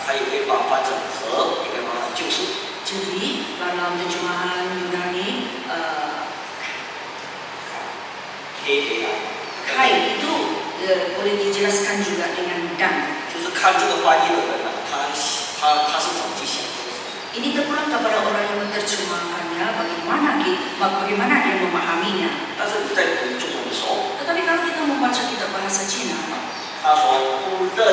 它也可以把它翻成和，也可以把它就是。 Jadi dalam terjemahan Yunani kai itu boleh dijelaskan juga dengan dan. 就是看这个翻译的人他是怎么去想的。 Ini terpulang kepada orang yang menerjemahkannya, bagaimana dia memahaminya. 但是你在读中文的时候， Tetapi kalau kita membaca kitab bahasa Cina, 他说不认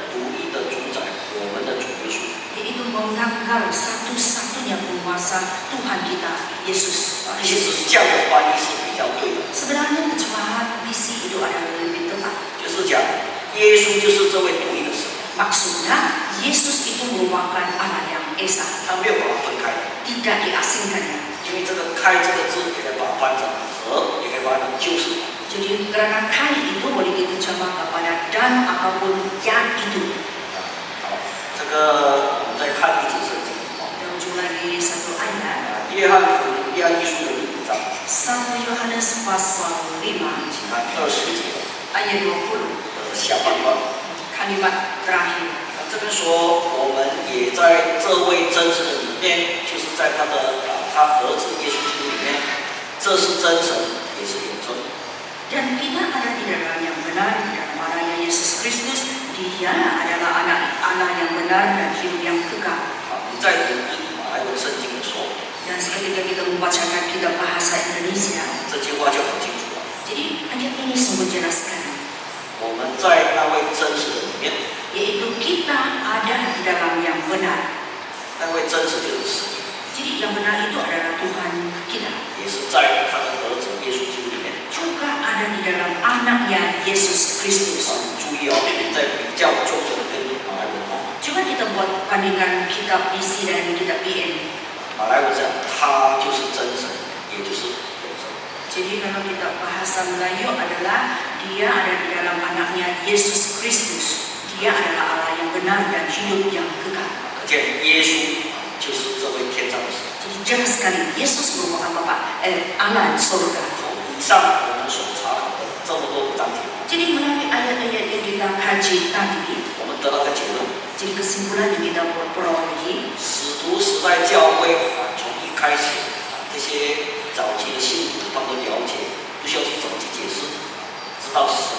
独一的主宰，我们的主耶稣。 yaitu menganggap satu-satunya penguasa Tuhan kita, Yesus 其 Kristus. 实这样的翻译是比较对的， Sebenarnya terjemahan misi itu adalah lebih tepat. 就是讲耶稣就是这位独一的神， Maksudnya, Yesus itu merupakan Allah yang Esa, 他没有把它分开的。 tidak diasingkannya. 因为这个“开”这个字，也可以把它翻成“和”，也可以把它就是。 Jadi karena kai itu boleh diterjemah kepada dan ataupun yang itu. 好，这个我们再看一节圣经。 Dan ujung lagi satu ayat, 约翰福音一书的第5章， 1 Yohanes pasal 5请看20节 ayat 20, 下半段。 kalimat terakhir. 这边说，我们也在这位真实的里面，就是在他儿子耶稣基督里面，这是真神，也是永生。 Dan kita ada di dalam yang benar, di dalam anaknya Yesus Kristus. Dia adalah anak Allah yang benar dan hidup yang kekal. 好，你在读马来文圣经的时候， Dan seketika kita membacakan kitab bahasa Indonesia, 这句话就很清楚了。 jadi ayat ini sungguh jelas sekali, 我们在那位真实的里面， yaitu kita ada di dalam yang benar. 那位真实就是神， Jadi yang benar itu adalah Tuhan kita. 也是在他的儿子耶稣基督里面。 Juga ada di dalam anaknya Yesus Kristus. 注意哦，在比较中文跟马来文哦， Coba kita buat bandingkan kitab PC dan kitab BN. 马来文讲他就是真神，也就是永生。 Jadi kalau kitab bahasa Melayu adalah dia ada di dalam anaknya Yesus Kristus. Dia adalah Allah yang benar dan hidup yang kekal. 可见耶稣就是这位天上的神。 Jadi jelas sekali Yesus merupakan Allah surga. 从以上我们所查考的这么多的章节， Jadi melalui ayat-ayat yang kita kaji tadi, 我们得到个结论： jadi kesimpulan yang kita perolehi, 使徒时代教会从一开始这些早期的信徒他们都了解，不需要去怎么去解释，知道神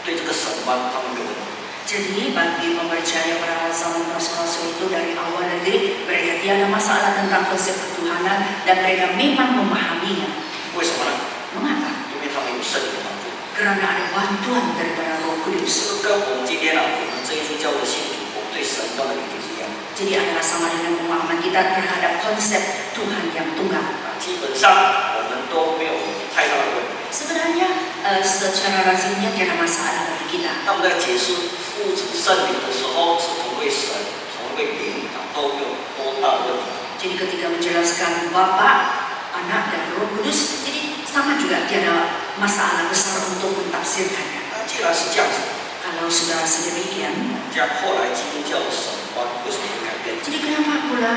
对这个神观他们没有问题。 jadi bagi pempercaya pada zaman rasul-rasul itu dari awal negeri, mereka tiada masalah tentang konsep ketuhanan dan mereka memang memahaminya. 为什么呢？ Mengapa? 因为他们有圣灵的帮助。 Karena ada bantuan daripada Roh 这 Kudus. 个跟我们今天我们这一宗教的信徒，我们对神观的理解是一样的。 Jadi adalah sama dengan pemahaman kita terhadap konsep Tuhan yang tunggal. 基本上我们都没有太大的问题。 Sebenarnya secara lazimnya tiada masalah bagi kita. 当我们在解释父子圣灵的时候，是同为神、同为灵，都没有多大的问题。 Jadi ketika menjelaskan Bapa, Anak dan Roh Kudus, jadi sama juga tiada masalah besar untuk mentafsirkannya. 那既然是这样子， Kalau sudah sedemikian, 这样后来基督教的神观为什么会改变？ jadi kenapa pula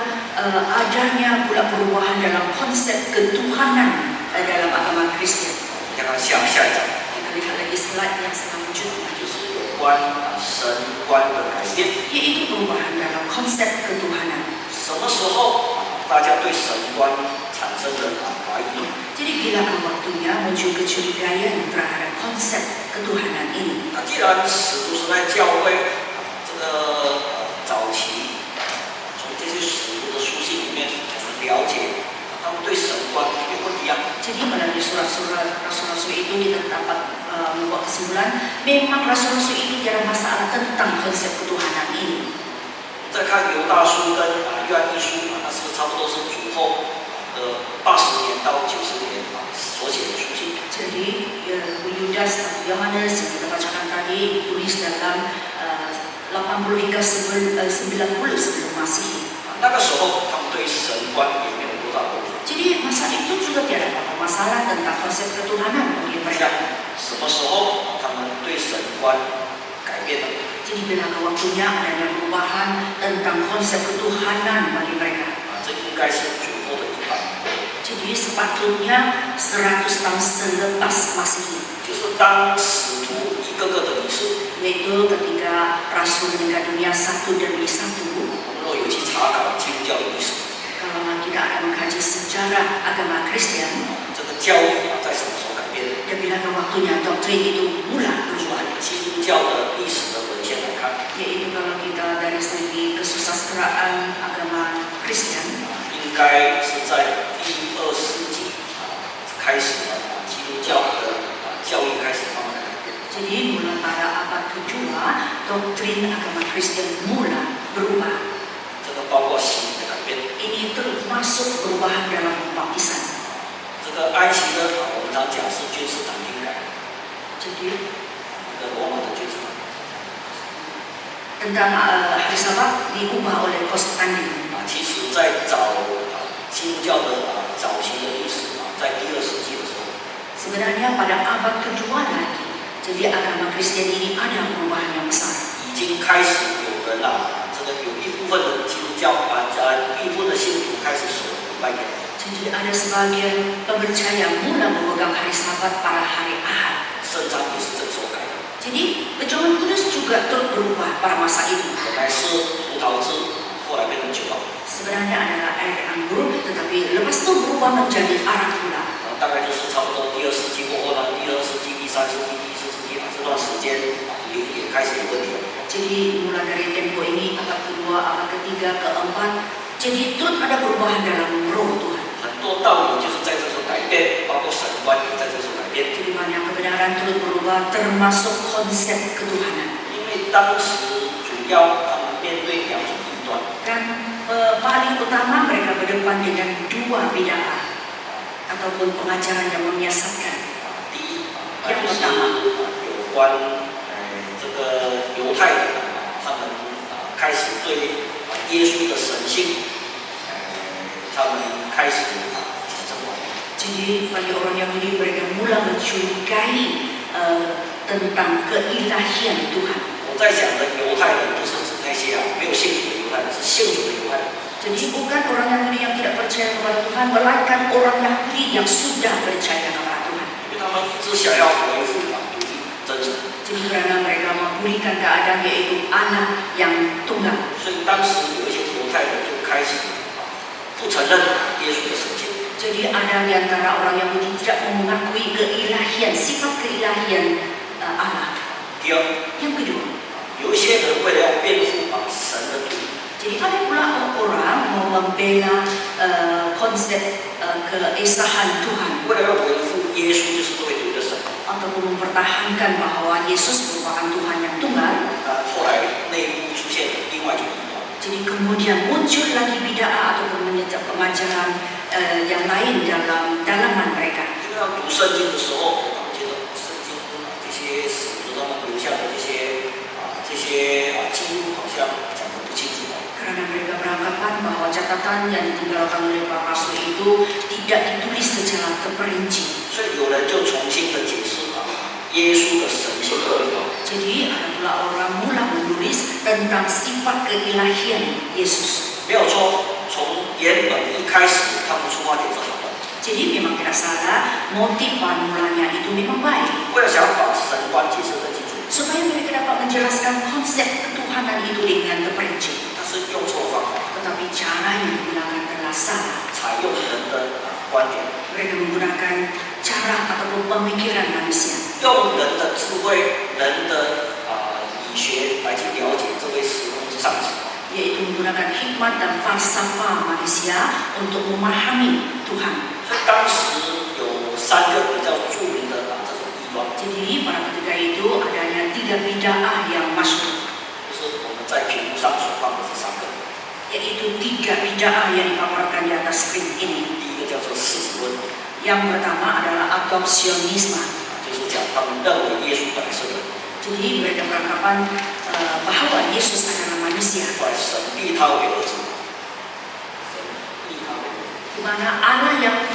adanya pula perubahan dalam konsep ketuhanan dalam agama Kristen? 让他下一章， Kita lihat lagi slide yang selanjutnya, 就是有关神观的改变。 yaitu perubahan dalam konsep ketuhanan. 什么时候大家对神观产生了怀疑？ Jadi bilakah waktunya muncul kecurigaan terhadap konsep ketuhanan ini? 那既然使徒时代教会这个早期从这些使徒的书信里面，我们了解他们对神观有问题啊。 Jadi melalui surat-surat rasul-rasul itu kita dapat membuat kesimpulan memang rasul-rasul itu tiada masalah tentang konsep ketuhanan ini. 再看犹大书跟约翰一书那是差不多是主后80年到90年所写的书信。 Jadi Yudas atau Yohanes yang kita bacakan tadi tulis dalam 80 hingga 90 sebelum Masehi. 那个时候他们对神观也没有多大问题。 Jadi masa itu juga tiada apa masalah tentang konsep ketuhanan bagi 这样 mereka. 什么时候他们对神观改变了？ Jadi bilakah waktunya adanya perubahan tentang konsep ketuhanan bagi mereka? 这应该是主后的100年， Jadi sepatutnya 100 tahun selepas Masehi, 就是当使徒一个个的离世， yaitu ketika Rasul meninggal dunia satu demi satu. 我们若有去查考基督教的历史， Kalau kita akan mengkaji sejarah agama Kristen, 这个教义在什么时候改变的？ dan bilakah waktunya doktrin itu mula berubah? 基督教的历史的文献来看， Yaitu kalau kita dari segi kesusastraan agama Kristen, 应该是在第2世纪开始基督教的教义开始慢慢改变。 jadi mulai pada abad kedua, doktrin agama Kristen mula berubah. 这个包括洗礼的改变， Ini termasuk perubahan dalam pembaptisan. 这个安息呢，我们常讲是君士坦丁改， Jadi 那个罗马的君士坦丁。 tentang hari Sabat diubah oleh Konstantin. 其实，在基督教的早期的历史在第2世纪的时候， Sebenarnya pada abad kedua lagi, jadi agama Kristen ini ada perubahan yang besar. 已经开始有人这个有一部分的基督教一部分的信徒开始守礼拜天。 Jadi ada sebagian percaya mula memegang hari Sabat pada hari Ahad. 圣章也是这个时候改的， Jadi perjamuan kudus juga turut berubah pada masa itu. 本来是葡萄汁，后来变成酒了。 Sebenarnya adalah air anggur, tetapi lepas itu berubah menjadi arak pula. 大概就是差不多第2世纪过后呢，第2世纪、第3世纪、第4世纪这段时间也开始有问题了。 Jadi mulai dari tempo ini abad kedua, abad ketiga, keempat, jadi turut ada perubahan dalam roh Tuhan. 很多道理就是在这时候改变，包括神观也在这时候改变。 Jadi banyak kebenaran turut berubah, termasuk konsep ketuhanan. 因为当时主要他们面对2种异端， Dan paling utama mereka berdepan dengan dua bid'ah ataupun pengajaran yang menyesatkan. 第一就是有关这个犹太人他们开始对耶稣的神性，他们开始产生怀疑。 Jadi bagi orang Yahudi mereka mula mencurigai tentang keilahian Tuhan. 我在讲的犹太人不是指那些没有信主的犹太人，是信主的犹太人。 Jadi bukan orang Yahudi yang tidak percaya kepada Tuhan, melainkan orang Yahudi yang sudah percaya kepada Tuhan. 因为他们一直想要回复独一真神， Jadi karena mereka memulihkan keadaan yaitu anak yang tunggal. 所以当时有一些犹太人就开始不承认耶稣的神性。 Jadi ada di antara orang Yahudi tidak mengakui keilahian, sifat keilahian Allah. 第二， Yang kedua, 有一些人为了要辩护神的独一， jadi ada pula orang mau membela konsep keesahan Tuhan 为了要维护耶稣就是这位独一的神， ataupun mempertahankan bahwa Yesus merupakan Tuhan yang tunggal. 后来内部出现另外一种异端， Jadi kemudian muncul lagi bid'ah ataupun pengajaran yang lain dalam dalaman mereka. 因为要读圣经的时候，他们觉得圣经这些使徒他们留下的这些记录好像讲得不清楚。 Karena mereka beranggapan bahwa catatan yang ditinggalkan oleh para rasul itu tidak ditulis secara terperinci. 所以有人就重新的解释耶稣的神性而已。 Jadi ada pula orang mula menulis tentang sifat keilahian Yesus. 没有错，从原本一开始他们出发点是好的， Jadi memang tidak salah, motif mulanya itu memang baik. 为了想把神观解释得清楚， Supaya mereka dapat menjelaskan konsep ketuhanan itu dengan terperinci. 但是用错方法， Tetapi cara yang digunakan telah salah. 采用人的观点， Mereka menggunakan cara ataupun pemikiran manusia. 用人的智慧、人的理学来去了解这位时空之上主。 Yaitu menggunakan hikmat dan falsafah manusia untuk memahami Tuhan. 所以当时有3个比较著名的这种异端， Jadi pada ketika itu adanya 3 bid'ah yang masyhur, 就是我们在屏幕上所放的这3个。 yaitu 3 bid'ah yang dipaparkan di atas screen ini. 第一个叫做事实论， Yang pertama adalah adopsionisme. 就是讲他们认为耶稣本来是人， Jadi mereka beranggapan bahwa Yesus adalah manusia, 后来神立他为儿子，神立他为儿子， di mana Allah yang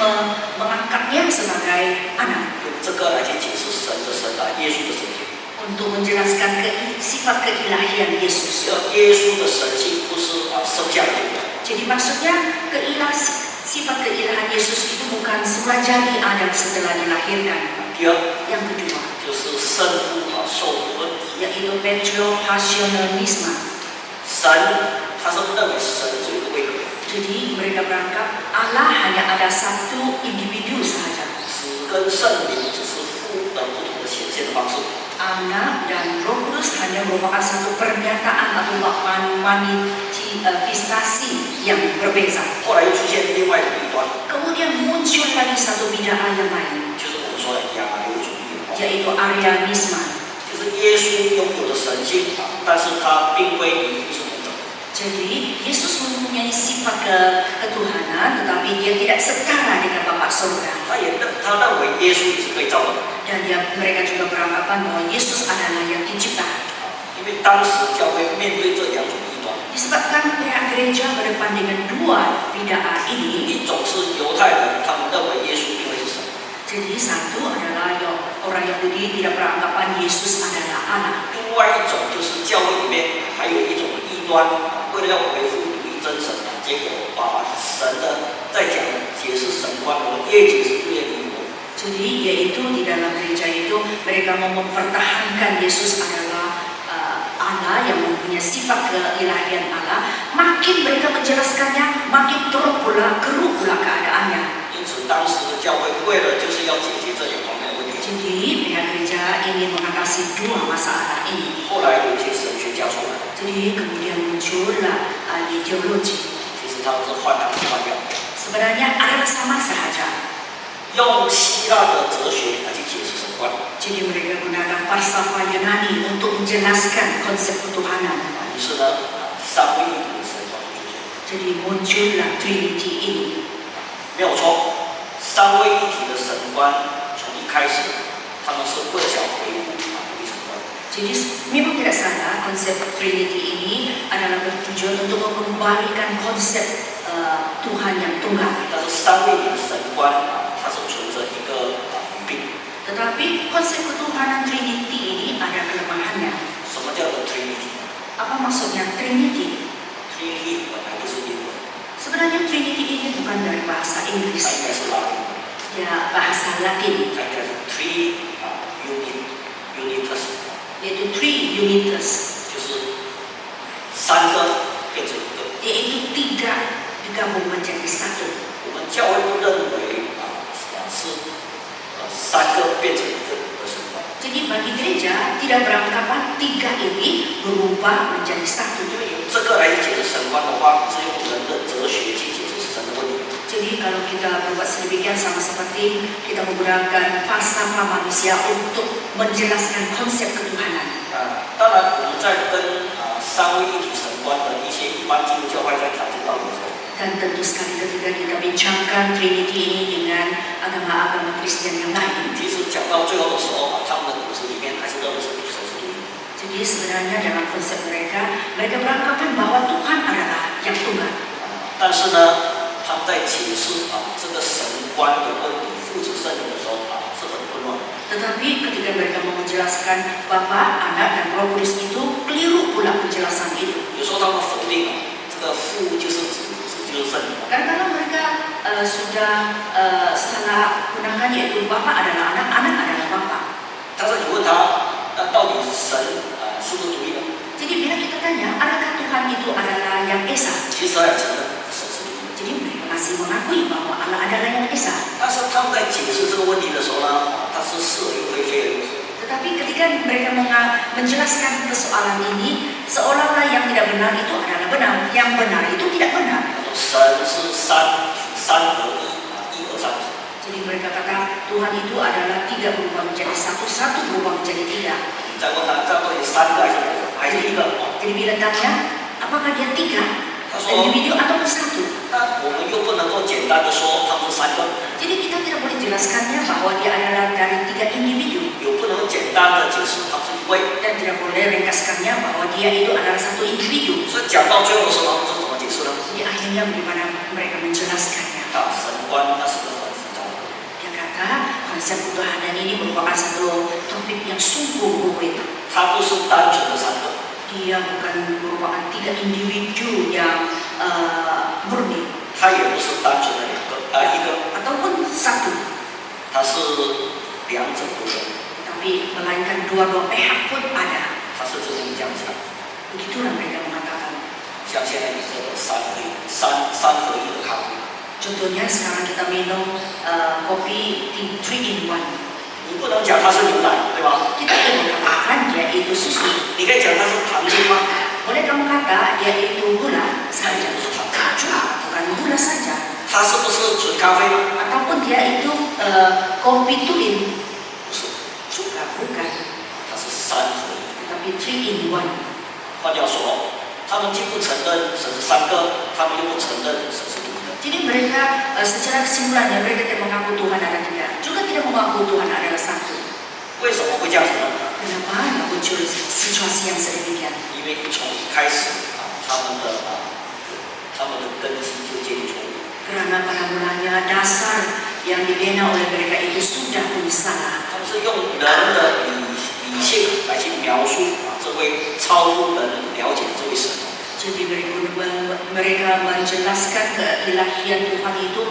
mengangkatnya sebagai anak 用这个来去解释神的神耶稣的神性。 untuk menjelaskan sifat keilahian Yesus. 耶稣的神性不是生下来的， Jadi maksudnya sifat keilahan Yesus itu bukan semula jadi ada setelah dilahirkan. 第二 Yang kedua 就是圣父受苦论， yaitu Petropasionisme. 神他是认为神只有一个位格， Jadi mereka beranggap Allah hanya ada satu individu sahaja. 子跟圣灵只是父的不同的显现的方式。 Anak dan Roh Kudus hanya merupakan satu pernyataan atau manifestasi yang berbeza. 后来又出现另外一种异端， Kemudian muncul lagi satu bid'ah yang lain, 就是我们说的亚流主义， yaitu Arianisme. 就是耶稣拥有的神性但是他并非与父是同等。 Jadi Yesus mempunyai sifat ketuhanan, tetapi dia tidak setara dengan Bapa Surga. 他认为耶稣也是被造的， Dan mereka juga beranggapan bahwa Yesus adalah yang dicipta. 因为当时教会面对这2种异端， Disebabkan pihak gereja berdepan dengan 2 bid'ah ini. 一种是犹太人，他们认为耶稣并非是神； Jadi satu adalah orang Yahudi tidak beranggapan Yesus adalah Allah. 另外一种就是教会里面还有一种异端，为了要维护独一真神，结果把神的在讲解释神观，我们越解释越迷惑。 Jadi yaitu di dalam gereja itu mereka mau mempertahankan Yesus adalah Allah yang mempunyai sifat keilahian Allah. Makin mereka menjelaskannya, makin keruh pula keadaannya. 因此，当时的教会为了就是要解决这2方面的问题， Jadi pihak gereja ingin mengatasi 2 masalah ini. 后来有一些神学家出来， Jadi kemudian muncullah ahli teologi. 其实他们是换汤不换药， Sebenarnya adalah sama sahaja. 用希腊的哲学来去解释神观。 Jadi mereka gunakan falsafah Yunani untuk menjelaskan konsep ketuhanan. 于是呢，三位一体的神观就出现。 Jadi muncullah Trinity ini. 没有错，三位一体的神观从一开始，他们是为了想维护独一神观。 Jadi memang tidak salah konsep Trinity ini adalah bertujuan untuk mengembalikan konsep Tuhan yang tunggal. 但是三位一体的神观它是存着一个弊病。 Tetapi konsep ketuhanan Trinity ini ada kelemahannya. 什么叫做 Trinity？ Apa maksudnya Trinity? Trinity 本来不是英文， Sebenarnya Trinity ini bukan dari bahasa 它 Inggris, 应该是拉丁文， ya bahasa Latin, 它应该是 three unitus， yaitu three unitas, 就是3个变成一个。 yaitu 3 digabung menjadi 1. 我们教会不认为是3个变成一个的神观。 Jadi bagi gereja tidak beranggapan 3 ini berubah menjadi 1. 因为有这个来解释神观的话，是用人的哲学去解释神的问题。 Jadi kalau kita berbuat sedemikian sama seperti kita menggunakan falsafah manusia untuk menjelaskan konsep ketuhanan. 当然我们在跟三位一体神观的一些一般基督教会在谈这个道理的时候， Dan tentu sekali ketika kita bincangkan Trinity ini dengan agama-agama Kristen yang lain. 其实讲到最后的时候，他们的骨子里面还是认为神是独一。 Jadi sebenarnya dalam konsep mereka beranggapan bahwa Tuhan adalah yang tunggal. 但是呢，他们在解释这个神观的问题、父子圣灵的时候是很混乱。 Tetapi ketika mereka mau menjelaskan Bapa, Anak, dan Roh Kudus itu keliru pula penjelasan itu. 有时候他们否定这个父就是子，子就是圣灵。 Kadang-kadang mereka sudah salah gunakan yaitu Bapa adalah Anak, Anak adalah Bapa. 但是你问他，那到底神是不是独一的？ Jadi bila kita tanya, adakah Tuhan itu adalah yang Esa? 其实他也承认神是独一的。 Jadi mereka masih mengakui bahwa Allah adalah yang Esa. 但是他们在解释这个问题的时候呢，他是似而又非，非而又非。 Tetapi ketika mereka menjelaskan persoalan ini, seolah-olah yang tidak benar itu adalah benar, yang benar itu tidak benar. 神是三合一，一而三。 Jadi mereka kata Tuhan itu adalah tiga berubah menjadi satu, satu berubah menjadi tiga. 你再问他，这到底三个还是一个？ Jadi bila tanya, apakah dia tiga individu atau satu? 那我们又不能够简单的说他们是三个， Jadi kita tidak boleh jelaskannya bahwa dia adalah dari tiga individu 也不能简单的解释他们是一位。 dan tidak boleh ringkaskannya bahwa dia itu adalah satu individu. 所以讲到最后的时候，他们是怎么解释呢？ Jadi akhirnya bagaimana mereka menjelaskannya? 神观那是个很复杂的。 Dia kata konsep ketuhanan ini merupakan satu topik yang sungguh rumit. 它不是单纯的三个， Dia bukan merupakan tiga individu yang murni 它也不是单纯的一个， ataupun satu, 它是两者都有， tapi melainkan dua-dua pihak pun ada. 它是这么讲起来。 Begitulah mereka mengatakan. 像现在你这个三合一的咖啡， Contohnya sekarang kita minum kopi 3 in 1. 你不能讲它是牛奶，对吧？ Kita tidak mengatakan dia itu susu. 你可以讲它是糖精吗？ Boleh kamu kata dia itu gula 它也 saja, 不是糖精。 bukan gula saja. 它是不是纯咖啡呢？ Ataupun dia itu kopi tuin, 不是， bukan. 它是三合一。 Tetapi 3 in 1. 换句话说，他们既不承认神是三个，他们又不承认神是独一的。 Jadi mereka secara kesimpulannya mereka tidak mengaku Tuhan ada tiga, juga tidak mengaku Tuhan adalah satu. 为什么会这样子呢？ Kenapa muncul situasi yang sedemikian? 因为从一开始他们的根基就建立错误。 Karena pada mulanya dasar yang dibina oleh mereka itu sudah pun salah. 他们是用人的理性来去描述这位超乎人了解的这位神。 Jadi mereka menjelaskan keilahian Tuhan itu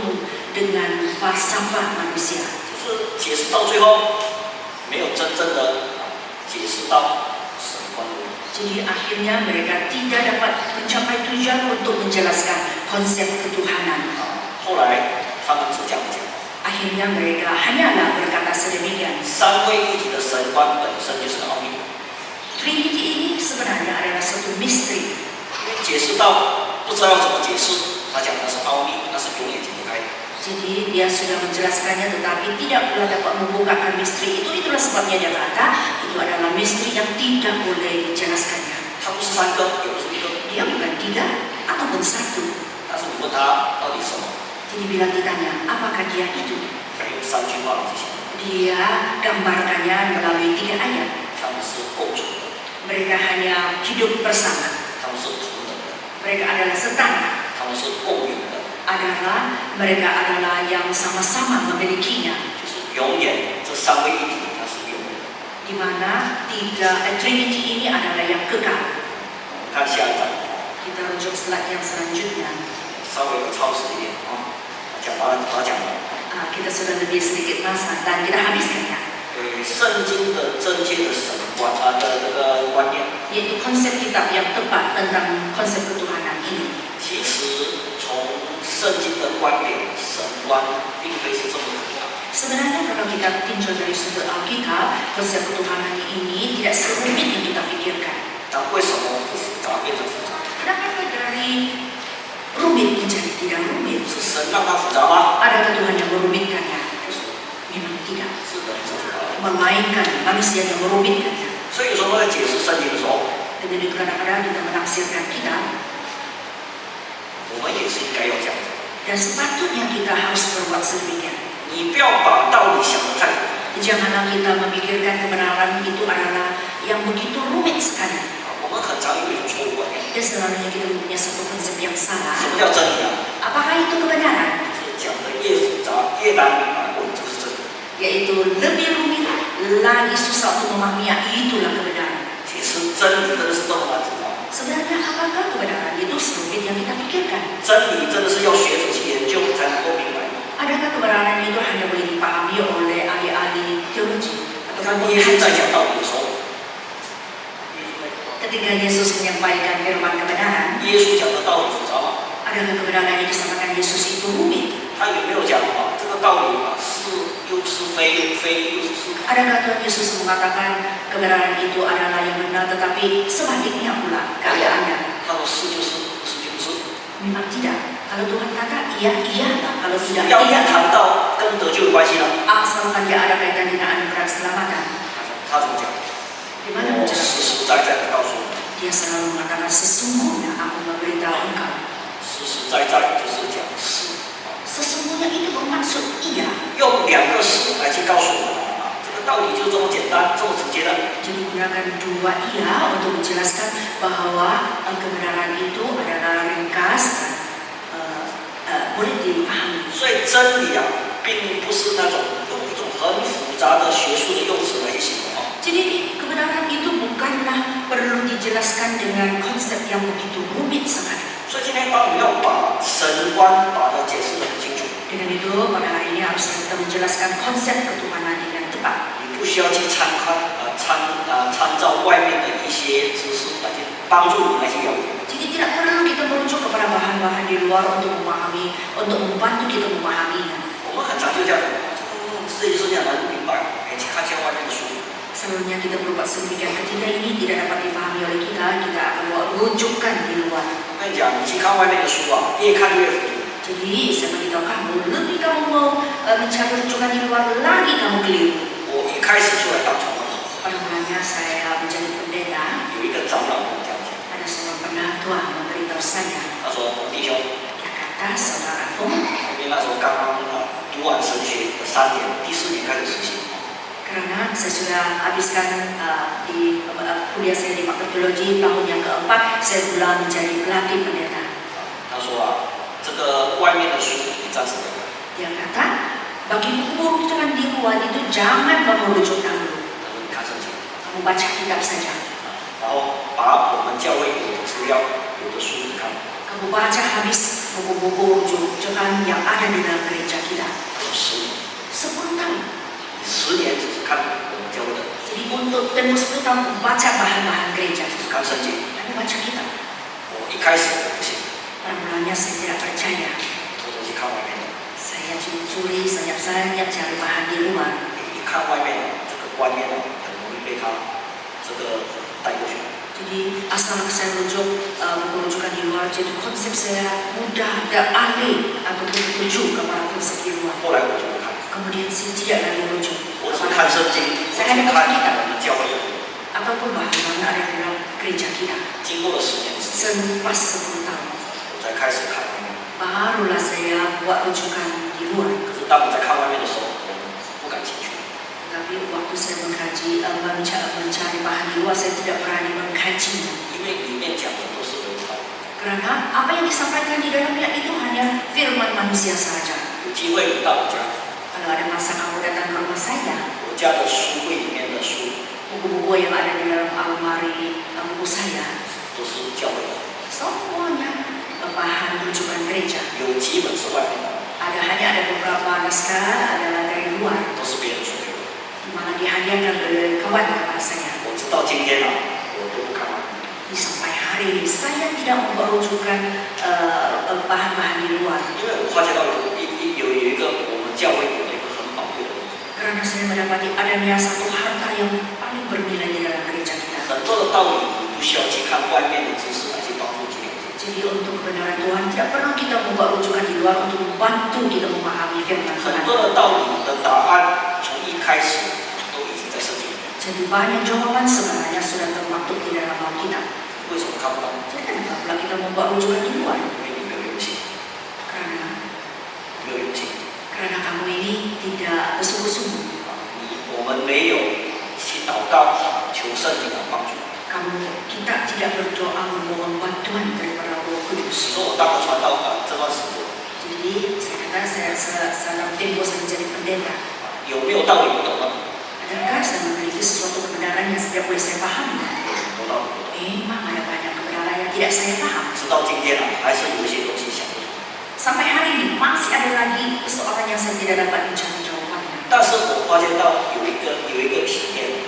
dengan falsafah manusia. 就是解释到最后，没有真正的解释到神观的问题。 Jadi akhirnya mereka tidak dapat mencapai tujuan untuk menjelaskan konsep ketuhanan. 后来他们只这样讲， Akhirnya mereka hanyalah berkata sedemikian. 三位一体的神观本身就是个奥秘。 Trinity ini sebenarnya adalah satu misteri. 因为解释到不知道要怎么解释，他讲那是奥秘，那是永远解不开的。 Jadi dia sudah menjelaskannya tetapi tidak pula dapat membukakan misteri itu. Itulah sebabnya dia kata itu adalah misteri yang tidak boleh dijelaskannya. 他不是三个，也不是一个， Dia bukan tiga ataupun satu. 但是你问他到底什么， Jadi bila ditanya apakah dia itu, 他用三句话来进行。 dia gambarkannya melalui 3 ayat. 他们是共存的， Mereka hanya hidup bersama. 他们是同等的， Mereka adalah setara. 他们是共有的， Mereka adalah yang sama-sama memilikinya. 就是永远这三位一体，它是永远的。 Di mana Trinity ini adalah yang kekal. 看下一章， Kita rujuk slide yang selanjutnya. 稍微超时一点啊，讲完了，把它讲完。 Kita sudah lebih sedikit masa dan kita habiskannya. 圣经的真切的神观的这个观念， Yaitu konsep kitab yang tepat tentang konsep ketuhanan ini. 其实从圣经的观点，神观并非是这么复杂。 Sebenarnya kalau kita tinjau dari sudut Alkitab, konsep ketuhanan ini tidak serumit yang kita pikirkan. 但为什么不复杂变成复杂？ Kenapa dari rumit menjadi tidak rumit? 是神让它复杂吗？ Adakah Tuhan yang merumitkannya? 不是， Memang tidak. 是人做出来的。 Melainkan manusia yang merumitkannya. 所以有时候在解释圣经的时候， Jadi kadang-kadang kita menafsirkan kitab, 我们也是应该要这样子。 Dan sepatutnya kita harus berbuat sedemikian. 你不要把道理想得太复杂。 Janganlah kita memikirkan kebenaran itu adalah yang begitu rumit sekali. 我们很常有一种错误观念， Dan selalunya kita mempunyai satu konsep yang 什 salah. 么叫真理啊？ Apakah itu kebenaran? 就是讲的越复杂越难明白，这个是真理。 Yaitu lebih rumit, lagi susah untuk memahami, itulah kebenaran. 其实真理真的是这么难知道。 Sebenarnya apakah kebenaran itu serumit yang kita pikirkan? 真理真的是要学者去研究才能够明白。 Adakah kebenaran itu hanya boleh dipahami oleh ahli-ahli teologi? 看 Atau 耶稣在讲道理的时候， ketika Yesus menyampaikan firman kebenaran, 耶稣讲的道理复杂吗？ adakah kebenaran yang disampaikan Yesus itu rumit? 他有没有讲啊？这个道理啊是又是非，非又是是？ Adakah Tuhan Yesus mengatakan kebenaran itu adalah yang benar, tetapi sebaliknya pula keadaannya? 他说是就是，不是就不是。 Memang tidak. Kalau Tuhan kata iya, iya. Kalau 只 tidak, 要一 iya. 谈到跟得救有关系了， Asalkan dia ada kaitan dengan anugerah keselamatan. 他怎么讲？ Di mana 我 menjelaskan? 实实在在的告诉你， Dia selalu mengatakan sesungguhnya aku memberitahu engkau. 实实在在就是讲是， Sesungguhnya itu bermaksud iya. 用两个是来去告诉我们啊，这个道理就这么简单，这么直接的。 Jadi gunakan dua iya untuk menjelaskan bahwa kebenaran itu adalah ringkas dan boleh dipahami. 所以真理啊，并不是那种用一种很复杂的学术的用词来去形容啊。 Jadi kebenaran itu bukanlah perlu dijelaskan dengan konsep yang begitu rumit sekali. 所以今天当我们要把神观把它解释得很清楚， Dengan itu pada hari ini harus kita menjelaskan konsep ketuhanan dengan tepat. 你不需要去参照外面的一些知识来去帮助你来去了解。 Jadi tidak perlu kita merujuk kepada bahan-bahan di luar untuk memahami, untuk membantu kita memahaminya. 我们很常就这样，这些事情很难明白，去看一下外面的书。 Selalunya kita berbuat sedemikian ketika ini tidak dapat dipahami oleh kita akan bawa rujukan di luar. 我跟你讲，你去看外面的书啊，越看越糊涂。 Jadi saya beritahu kamu, lebih kamu mau mencari rujukan di luar lagi kamu keliru. 我一开始出来当传道人， Pada mulanya saya menjadi pendeta, 有一个长老跟我讲解， ada seorang penatua memberitahu saya. 他说：“弟兄， Dia kata, saudara Fung, 因为那时候刚刚读完神学的3年，第4年开始实习。 karena saya sudah habiskan di kuliah saya di Fakultas Teologi tahun yang keempat, saya pula menjadi pelatih pendeta. 他说啊，这个外面的书你暂时不要看， Dia kata, bagi buku rujukan di luar itu jangan kamu rujukkan dulu. 他说你看圣经， Kamu baca kitab saja. 然后把我们教会有的资料、有的书你看。 Kamu baca habis buku-buku rujukan yang ada di dalam gereja kita. 他说10 tahun. 10年只是看我们教会的， Jadi untuk temu 10 tahun baca bahan-bahan gereja. 只是看圣经。 Kamu baca kitab. 我一开始我不信， Pada mulanya saya tidak percaya. 偷偷去看外面的， Saya curi-curi, sayap-sayap cari bahan di luar. 一看外面这个观念呢，很容易被他这个带过去。 Jadi asal saya rujuk buku rujukan di luar, jadi konsep saya mudah teralih atau tertuju kepada konsep di luar. 后来我就不看， Kemudian saya tidak lagi rujuk 我只看圣经，我只看我们教会有。 ataupun bahan-bahan ada di dalam gereja kita. 经过了10年时间， Selepas 10 tahun, 我才开始看外面。 barulah saya buat rujukan di luar. 可是当我在看外面的时候，我不感兴趣。 Tapi waktu saya mengkaji, mencari bahan di luar, saya tidak berani mengkajinya. 因为里面讲的都是人道， Karena apa yang disampaikan di dalamnya itu hanya firman manusia saja. 有机会你到我家， Kalau ada masa kamu datang ke rumah saya, 我家的书柜里面的书 buku-buku yang ada di dalam almari buku saya, 都是教会的， semuanya bahan rujukan gereja. 有几本是外面的， Hanya ada beberapa naskah adalah dari luar, 都是别人说给我的。 di mana dihadiahkan oleh kawan kepada saya. 我直到今天啊，我都不看外面。 Sampai hari ini saya tidak membuat rujukan bahan-bahan di luar. 因为我发觉到有一个我们教会有一个很宝贵的东西， Karena saya mendapati adanya satu harta yang paling bernilai di dalam gereja kita. 很多的道理你不需要去看外面的知识来去帮助去了解。 Jadi untuk kebenaran Tuhan tidak perlu kita membuat rujukan di luar untuk membantu kita memahami firman 很 Tuhan. 多的道理的答案从一开始都已经在圣经里面， Jadi banyak jawaban sebenarnya sudah termaktub di dalam Alkitab. 为什么看不到？ Jadi kenapa pula kita membuat rujukan di luar? 因为你没有用心。tidak bersungguh-sungguh. 我们没有去祷告求圣灵的帮助。 Kita tidak berdoa memohon bantuan daripada Roh 你 Kudus. 说我当了传道这段时间， Jadi saya kata saya dalam tempoh saya menjadi pendeta. 有没有道理不懂吗？ Adakah saya memiliki sesuatu kebenaran yang setiap boleh saya pahami? 有道理不懂。 Memang ada banyak kebenaran yang tidak saya paham. 直到今天还是有一些东西想不通。 Sampai hari ini masih ada lagi persoalan yang saya tidak dapat mencari jawabannya. 但是我发现到有一个体验，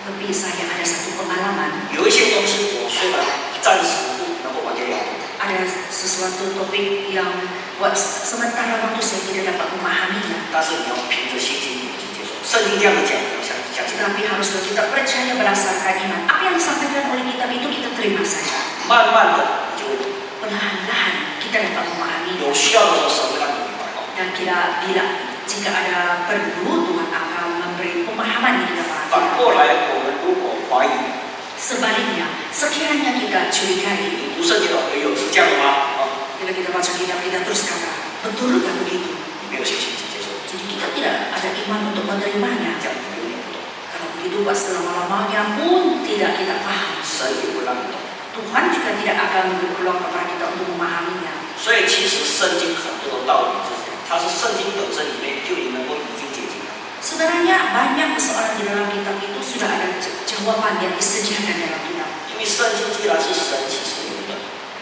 Tapi saya ada satu pengalaman, 有一些东西我虽然暂时不能够完全了解， ada sesuatu topik yang buat sementara waktu saya tidak dapat memahaminya. 但是你要凭着信心去接受。圣经这样子讲，你要相信。 Tetapi haruslah kita percaya berdasarkan iman. Apa yang disampaikan oleh kitab itu kita terima saja. 慢慢的你就会懂。 Perlahan-lahan kita dapat memahami. 有需要的时候，神会让你明白。 Dan jika ada perlu, Tuhan akan memberi pemahaman di dalam 反 hati. 过来，我们如果怀疑， Sebaliknya, sekiranya kita curigai, 你读圣经了，哎呦，是这样的吗？bila kita baca kitab kita terus kata, betulkah begitu? 你没有信心去接受， Jadi kita tidak ada iman untuk menerimanya. 这样你永远不懂， Kalau begitu, buat selama-lamanya pun tidak kita paham. 神也不让你懂。 Tuhan juga tidak akan memberi peluang kepada kita untuk memahaminya. 所以其实圣经很多的道理是这样，它是圣经本身里面就能够已经解决了。 Sebenarnya banyak persoalan di dalam kitab itu sudah ada jawaban yang disediakan dalam kitab. 因为圣经既然是神启示我们的，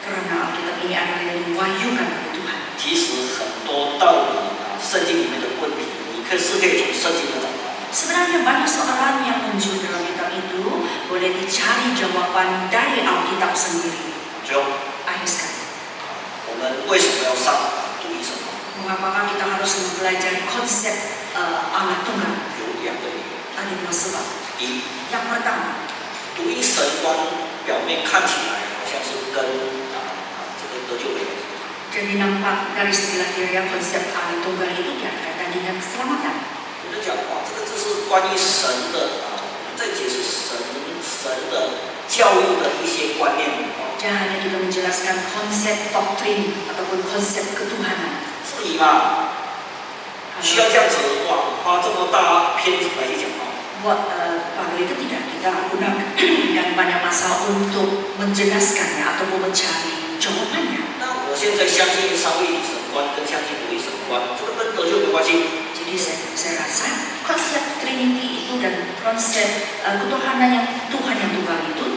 Karena Alkitab ini adalah yang diwahyukan oleh Tuhan. 其实很多道理圣经里面的问题，你可以从圣经的找到。 Sebenarnya banyak soalan yang muncul dalam kitab itu boleh dicari jawaban dari Alkitab sendiri. 最后， Akhir sekali, 我们为什么要上独一神观？ mengapakah kita harus mempelajari konsep Allah Tunggal? 有两个理由。 Ada dua sebab. 第一， Yang pertama, 独一神观表面看起来好像是跟这个得救的有关。 jadi nampak dari segi lahiriah konsep Allah Tunggal itu tiada kaitan dengan keselamatan. 有人讲哇，这是关于神的在解释神的教育的一些观念。 Jangan hanya kita menjelaskan konsep doktrin ataupun konsep ketuhanan. 至于嘛，需要这样子哇，花这么大篇幅来去讲吗？ Buat kalau itu tidak kita gunakan dan banyak masa untuk menjelaskannya ataupun mencari jawabannya. 那我现在相信三位一体神观跟相信独一神观，这个跟得救有关系。 Jadi saya rasa konsep Trinity itu dan konsep ketuhanan yang Tuhan yang tunggal itu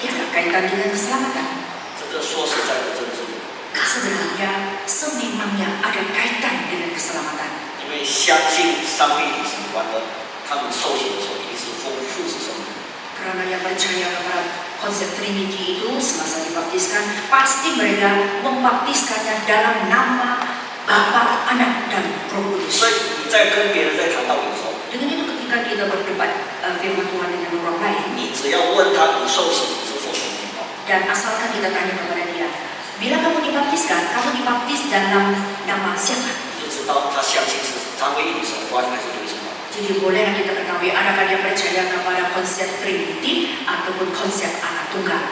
tiada kaitan dengan keselamatan. 这个说实在的，真的是， Sebenarnya sememangnya ada kaitan dengan keselamatan. 因为相信三位一体神观的，他们受洗的时候一定是奉父子圣灵。 Karena yang percaya kepada konsep Trinity itu semasa dibaptiskan pasti mereka membaptiskannya dalam nama Bapa, Anak, dan Roh Kudus. 所以你在跟别人在谈道理的时候， Dengan itu ketika kita berdebat firman Tuhan dengan orang lain 你只要问他你受洗你是否同意吗？ dan asalkan kita tanya kepada dia, bila kamu dibaptiskan, kamu dibaptis dalam nama siapa? 你就知道他相信是三位一体神观还是独一神观。 Jadi bolehlah kita ketahui adakah dia percaya kepada konsep Trinity ataupun konsep anak tunggal.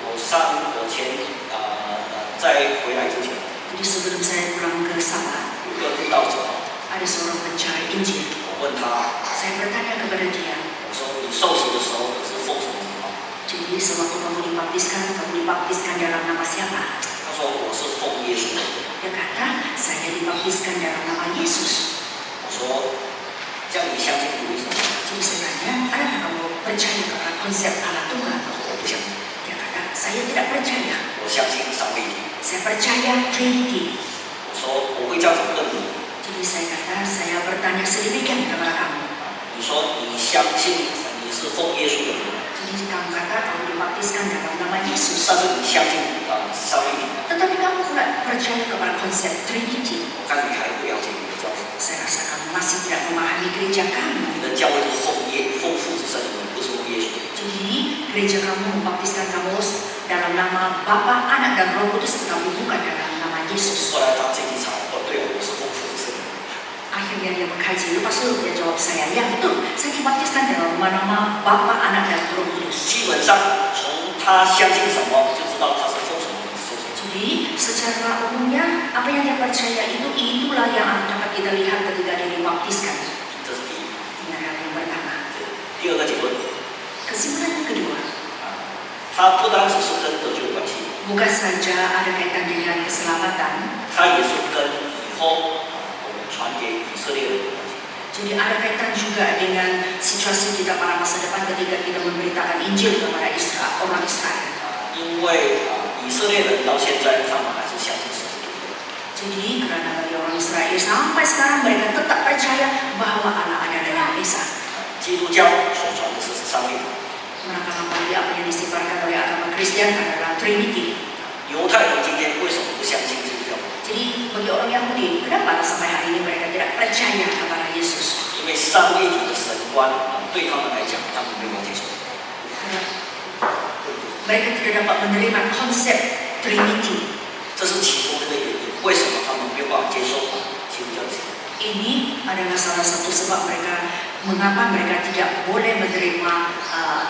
我前在回来之前， Jadi sebelum saya pulang ke Sabah, 有个布道者， ada seorang pencari Injil. 我问他， Saya bertanya kepada dia, 我说你受洗的时候你是奉什么名吗？ jadi sewaktu kamu dibaptiskan dalam nama siapa? 他说我是奉耶稣的。 Dia kata, saya dibaptiskan dalam nama Yesus. 我说这样你相信独一神观？ Jadi saya tanya, adakah kamu percaya kepada konsep Allah Tunggal? 他说我不相信， Dia kata, saya tidak percaya. 我相信三位一体。 Saya percaya Trinity. 我说我会这样子问你， Jadi saya kata, saya bertanya sedemikian kepada kamu. 你说你相信你是奉耶稣的名， Jadi kamu kata kamu dibaptiskan dalam nama Yesus. 但是你相信三位一体吗？ Tetapi kamu pula percaya kepada konsep Trinity. 我看你还不了解你的教会， Saya rasa kamu masih tidak memahami gereja kamu. 你的教会是奉父子圣灵，不是奉耶稣。 Jadi gereja kamu membaptiskan kamu dalam nama Bapa, Anak, dan Roh Kudus, tetapi bukan dalam nama Yesus. 后来他自己查，哦对，我是奉父子圣灵。 Akhirnya dia mengkaji, lepas itu dia jawab saya, ya betul, saya dibaptiskan dalam nama Bapa, Anak, dan Roh Kudus. 基本上从他相信什么就知道他是奉什么名受洗。 Jadi secara umumnya apa yang dia percaya itulah yang dapat kita lihat ketika dia dibaptiskan. 这是第一。 Ini adalah yang pertama. 第二个结论， Kesimpulan yang kedua, 它不单只是跟得救有关系， bukan saja ada kaitan dengan keselamatan, 它也是跟以后我们传给以色列人有关系。 jadi ada kaitan juga dengan situasi kita pada masa depan ketika kita memberitakan Injil kepada orang Israel. 因为以色列人到现在他们还是相信神是独一的。 Jadi karena bagi orang Israel sampai sekarang mereka tetap percaya bahwa Allah adalah yang Esa. 基督教所传的是三位一体， Manakala bagi apa yang disebarkan oleh agama Kristen adalah Trinity. 犹太人今天为什么不相信基督教？ Jadi bagi orang Yahudi, kenapa sampai hari ini mereka tidak percaya kepada Yesus? 因为三位一体的神观对他们来讲，他们没有接受。 Karena mereka tidak dapat menerima konsep Trinity. 这是其中的一个原因。为什么他们没有办法接受基督教的信仰？ Ini adalah salah satu sebab mengapa mereka tidak boleh menerima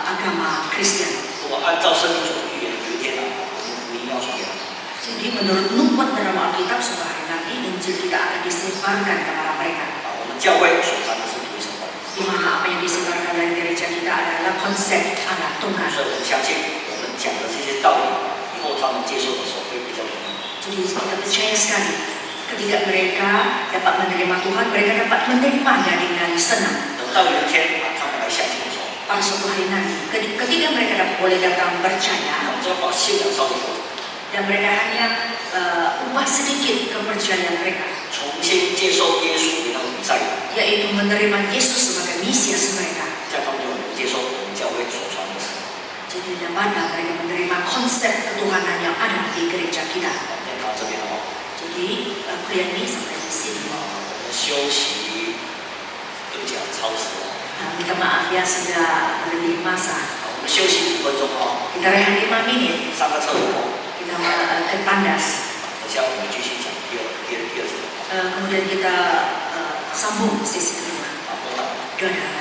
agama Kristen. 如果按照圣经所预言，有一天我们福音要传给他们， Jadi menurut nubuat dalam Alkitab suatu hari nanti Injil tidak akan disebarkan kepada mereka. 我们教会所传的是独一神观， Di mana apa yang disebarkan dari gereja kita adalah konsep Allah Tuhan. 所以我们相信我们讲的这些道理，以后他们接受的时候会比较容易。 Jadi kita percaya sekali ketika mereka dapat menerima Tuhan, mereka dapat menerimanya dengan senang. 等到有一天他们来相信的时候， Pada suatu hari nanti, ketika mereka boleh datang 他 percaya 们只要把信仰稍微调整， dan mereka hanya ubah sedikit kepercayaan mereka, 重新接受耶稣为他们的弥赛亚， yaitu menerima Yesus sebagai Mesias mereka. 这样他们就能接受我们教会所传的神。 Jadi dapatlah mereka menerima konsep ketuhanan yang ada di gereja kita. 念到这边哦， Jadi kuliah ini sampai di sini. 我们休息，对不起啊，超时了。 Minta maaf ya sudah lebih masa. 我们休息5分钟哦， Kita rehat 5 menit. 上个厕所哦。 Kita ke tandas. 等下我们继续讲第二节。 Kemudian kita sambung sesi kedua. 好，我打。 Doa